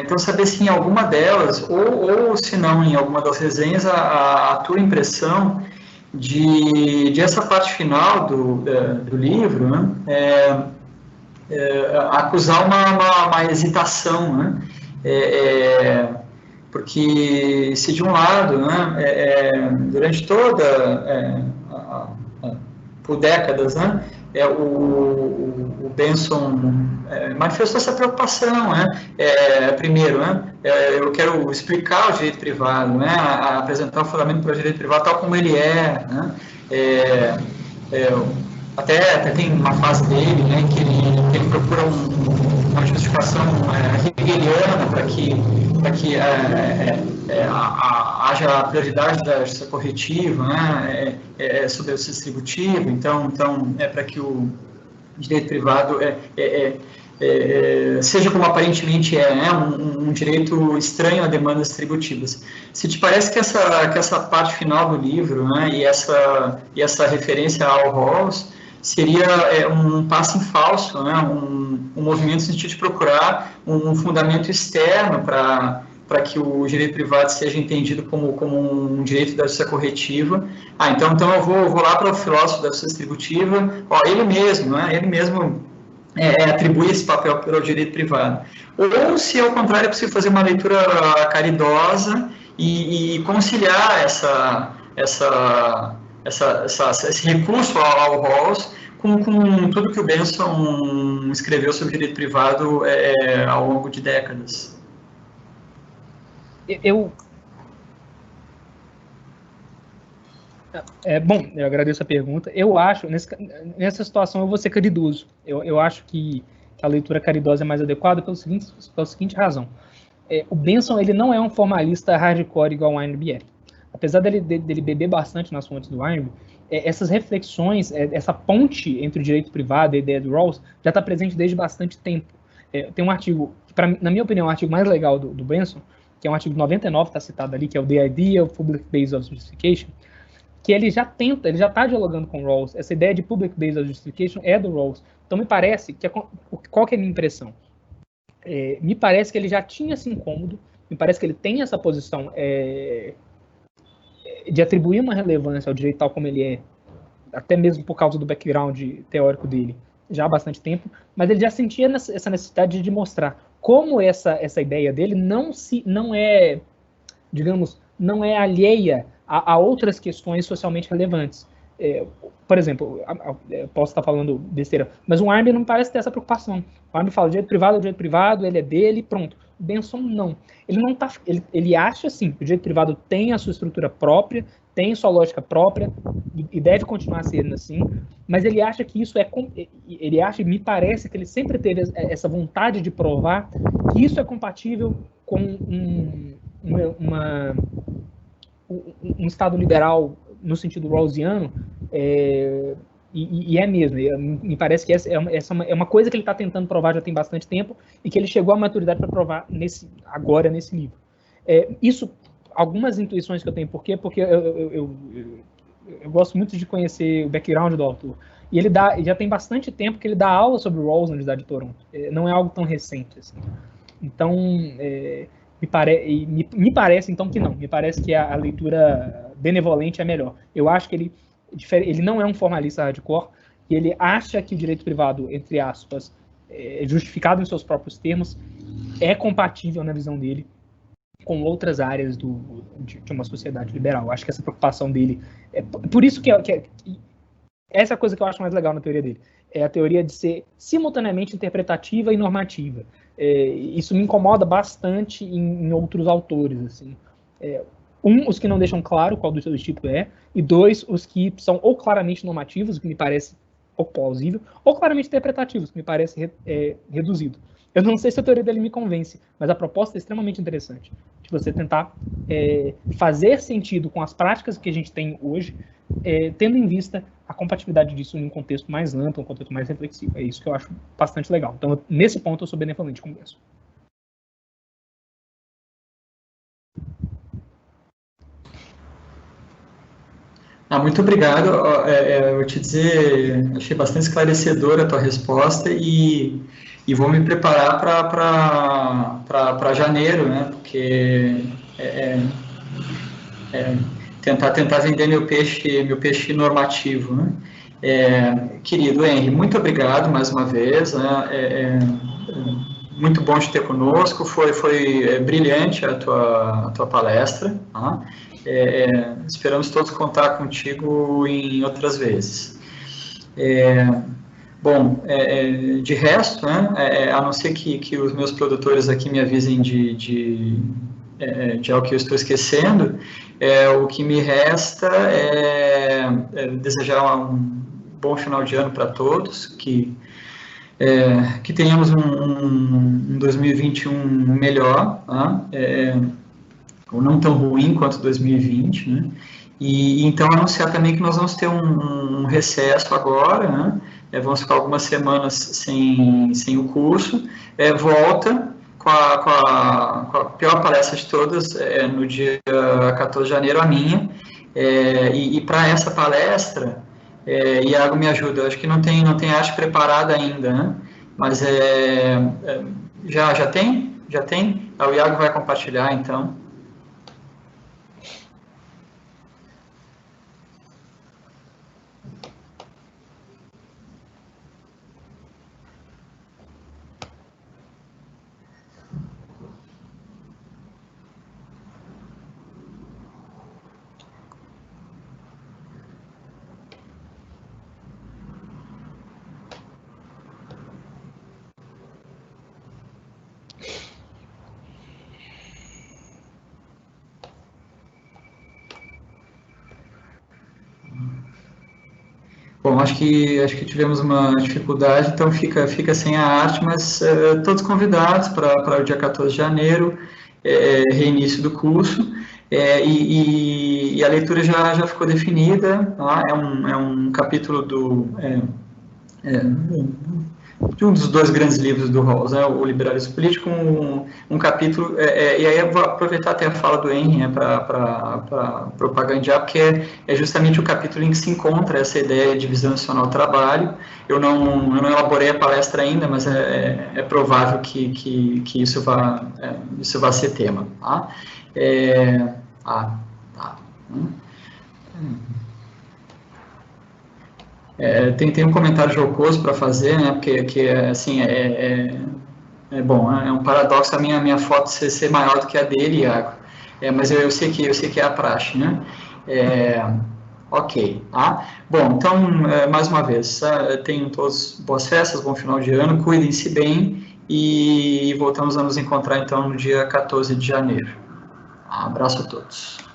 Então, saber se em alguma delas, ou se não em alguma das resenhas, a tua impressão de essa parte final do livro, né, acusar uma hesitação, né, porque se de um lado, né, durante por décadas, né, o Benson manifestou essa preocupação, né, primeiro, né, eu quero explicar o direito privado, né, apresentar o fundamento para o direito privado tal como ele né, até tem uma fase dele, né, que ele procura uma justificação hegeliana para que haja a prioridade da justiça corretiva, né, sobre a justiça distributiva, então para que o direito privado seja como aparentemente né, um direito estranho a demandas distributivas. Se te parece que essa parte final do livro, né, e essa referência ao Rawls seria um passo em falso, né, um movimento no sentido de procurar um fundamento externo para para que o direito privado seja entendido como um direito da justiça corretiva. Então eu vou lá para o filósofo da justiça distributiva, ele mesmo, né? Ele mesmo atribui esse papel pelo direito privado. Ou, se ao contrário, é possível fazer uma leitura caridosa e conciliar esse recurso ao Rawls com tudo que o Benson escreveu sobre direito privado ao longo de décadas. Bom, eu agradeço a pergunta. Eu acho, nessa situação, eu vou ser caridoso. Eu acho que a leitura caridosa é mais adequada pela seguinte razão. O Benson, ele não é um formalista hardcore igual o Weinberg. Apesar dele beber bastante nas fontes do Weinberg, essas reflexões, essa ponte entre o direito privado e a ideia do Rawls já está presente desde bastante tempo. Tem um artigo, na minha opinião, o artigo mais legal do Benson, que é um artigo 99, está citado ali, que é o The Idea of Public Basis of Justification, que ele já está dialogando com o Rawls. Essa ideia de Public Basis of Justification é do Rawls. Então, me parece que qual que é a minha impressão? Me parece que ele já tinha esse incômodo, me parece que ele tem essa posição de atribuir uma relevância ao direito tal como ele é, até mesmo por causa do background teórico dele, já há bastante tempo, mas ele já sentia essa necessidade de mostrar como essa ideia dele não é, digamos, não é alheia a outras questões socialmente relevantes. Por exemplo, posso estar falando besteira, mas o Armin não parece ter essa preocupação. O Armin fala, direito privado é o direito privado, ele é dele, pronto. O Benson não. Ele acha, sim, que o direito privado tem a sua estrutura própria, tem sua lógica própria, e deve continuar sendo assim, mas ele acha que isso me parece que ele sempre teve essa vontade de provar que isso é compatível com um Estado liberal no sentido rawlsiano, e é mesmo. Me parece que essa é uma coisa que ele está tentando provar já tem bastante tempo e que ele chegou à maturidade para provar agora nesse livro. Isso, algumas intuições que eu tenho. Por quê? Porque eu gosto muito de conhecer o background do autor. E ele já tem bastante tempo que ele dá aula sobre Rawls na Universidade de Toronto. Não é algo tão recente assim. Então, me parece, então, que não. Me parece que a leitura benevolente é melhor. Eu acho que ele não é um formalista hardcore, e ele acha que o direito privado, entre aspas, justificado em seus próprios termos, é compatível, na visão dele, com outras áreas de uma sociedade liberal. Eu acho que essa preocupação dele... por isso que essa é a coisa que eu acho mais legal na teoria dele. É a teoria de ser simultaneamente interpretativa e normativa. Isso me incomoda bastante em outros autores, assim. Os que não deixam claro qual do seu tipo é, e dois, os que são ou claramente normativos, o que me parece pouco plausível, ou claramente interpretativos, que me parece reduzido. Eu não sei se a teoria dele me convence, mas a proposta é extremamente interessante, de você tentar fazer sentido com as práticas que a gente tem hoje, tendo em vista a compatibilidade disso em um contexto mais amplo, um contexto mais reflexivo. É isso que eu acho bastante legal. Então, nesse ponto, eu sou benevolente com isso. Muito obrigado. Eu vou te dizer, achei bastante esclarecedora a tua resposta e vou me preparar para janeiro, né? Porque tentar vender meu peixe normativo, né? Querido Henry, muito obrigado mais uma vez, né? Muito bom te ter conosco, foi brilhante a tua palestra, tá? Esperamos todos contar contigo em outras vezes. Bom, de resto, né, a não ser que os meus produtores aqui me avisem de algo que eu estou esquecendo, o que me resta é desejar um bom final de ano para todos, que tenhamos um 2021 melhor, ou não tão ruim quanto 2020, né? E então anunciar também que nós vamos ter um recesso agora, né? Vamos ficar algumas semanas sem o curso, volta com a pior palestra de todas, no dia 14 de janeiro, a minha, e para essa palestra, Iago me ajuda, eu acho que não tem arte preparada ainda, né? Mas já tem? Já tem? O Iago vai compartilhar, então. Bom, acho que tivemos uma dificuldade, então fica sem a arte, mas todos convidados para o dia 14 de janeiro, reinício do curso, e a leitura já ficou definida, tá? É um capítulo de um dos dois grandes livros do Rawls, né, o Liberalismo Político, um capítulo, e aí eu vou aproveitar até a fala do Henry, né, para propagandear, porque é justamente o capítulo em que se encontra essa ideia de divisão nacional do trabalho. Eu não elaborei a palestra ainda, mas é provável que isso vá ser tema. Tá? Tem um comentário jocoso para fazer, né? Porque assim, bom, é um paradoxo a minha foto ser maior do que a dele, Iago. Mas eu sei que é a praxe, né? Ok, tá? Bom, então, mais uma vez, tenham todos boas festas, bom final de ano, cuidem-se bem e voltamos a nos encontrar, então, no dia 14 de janeiro. Um abraço a todos.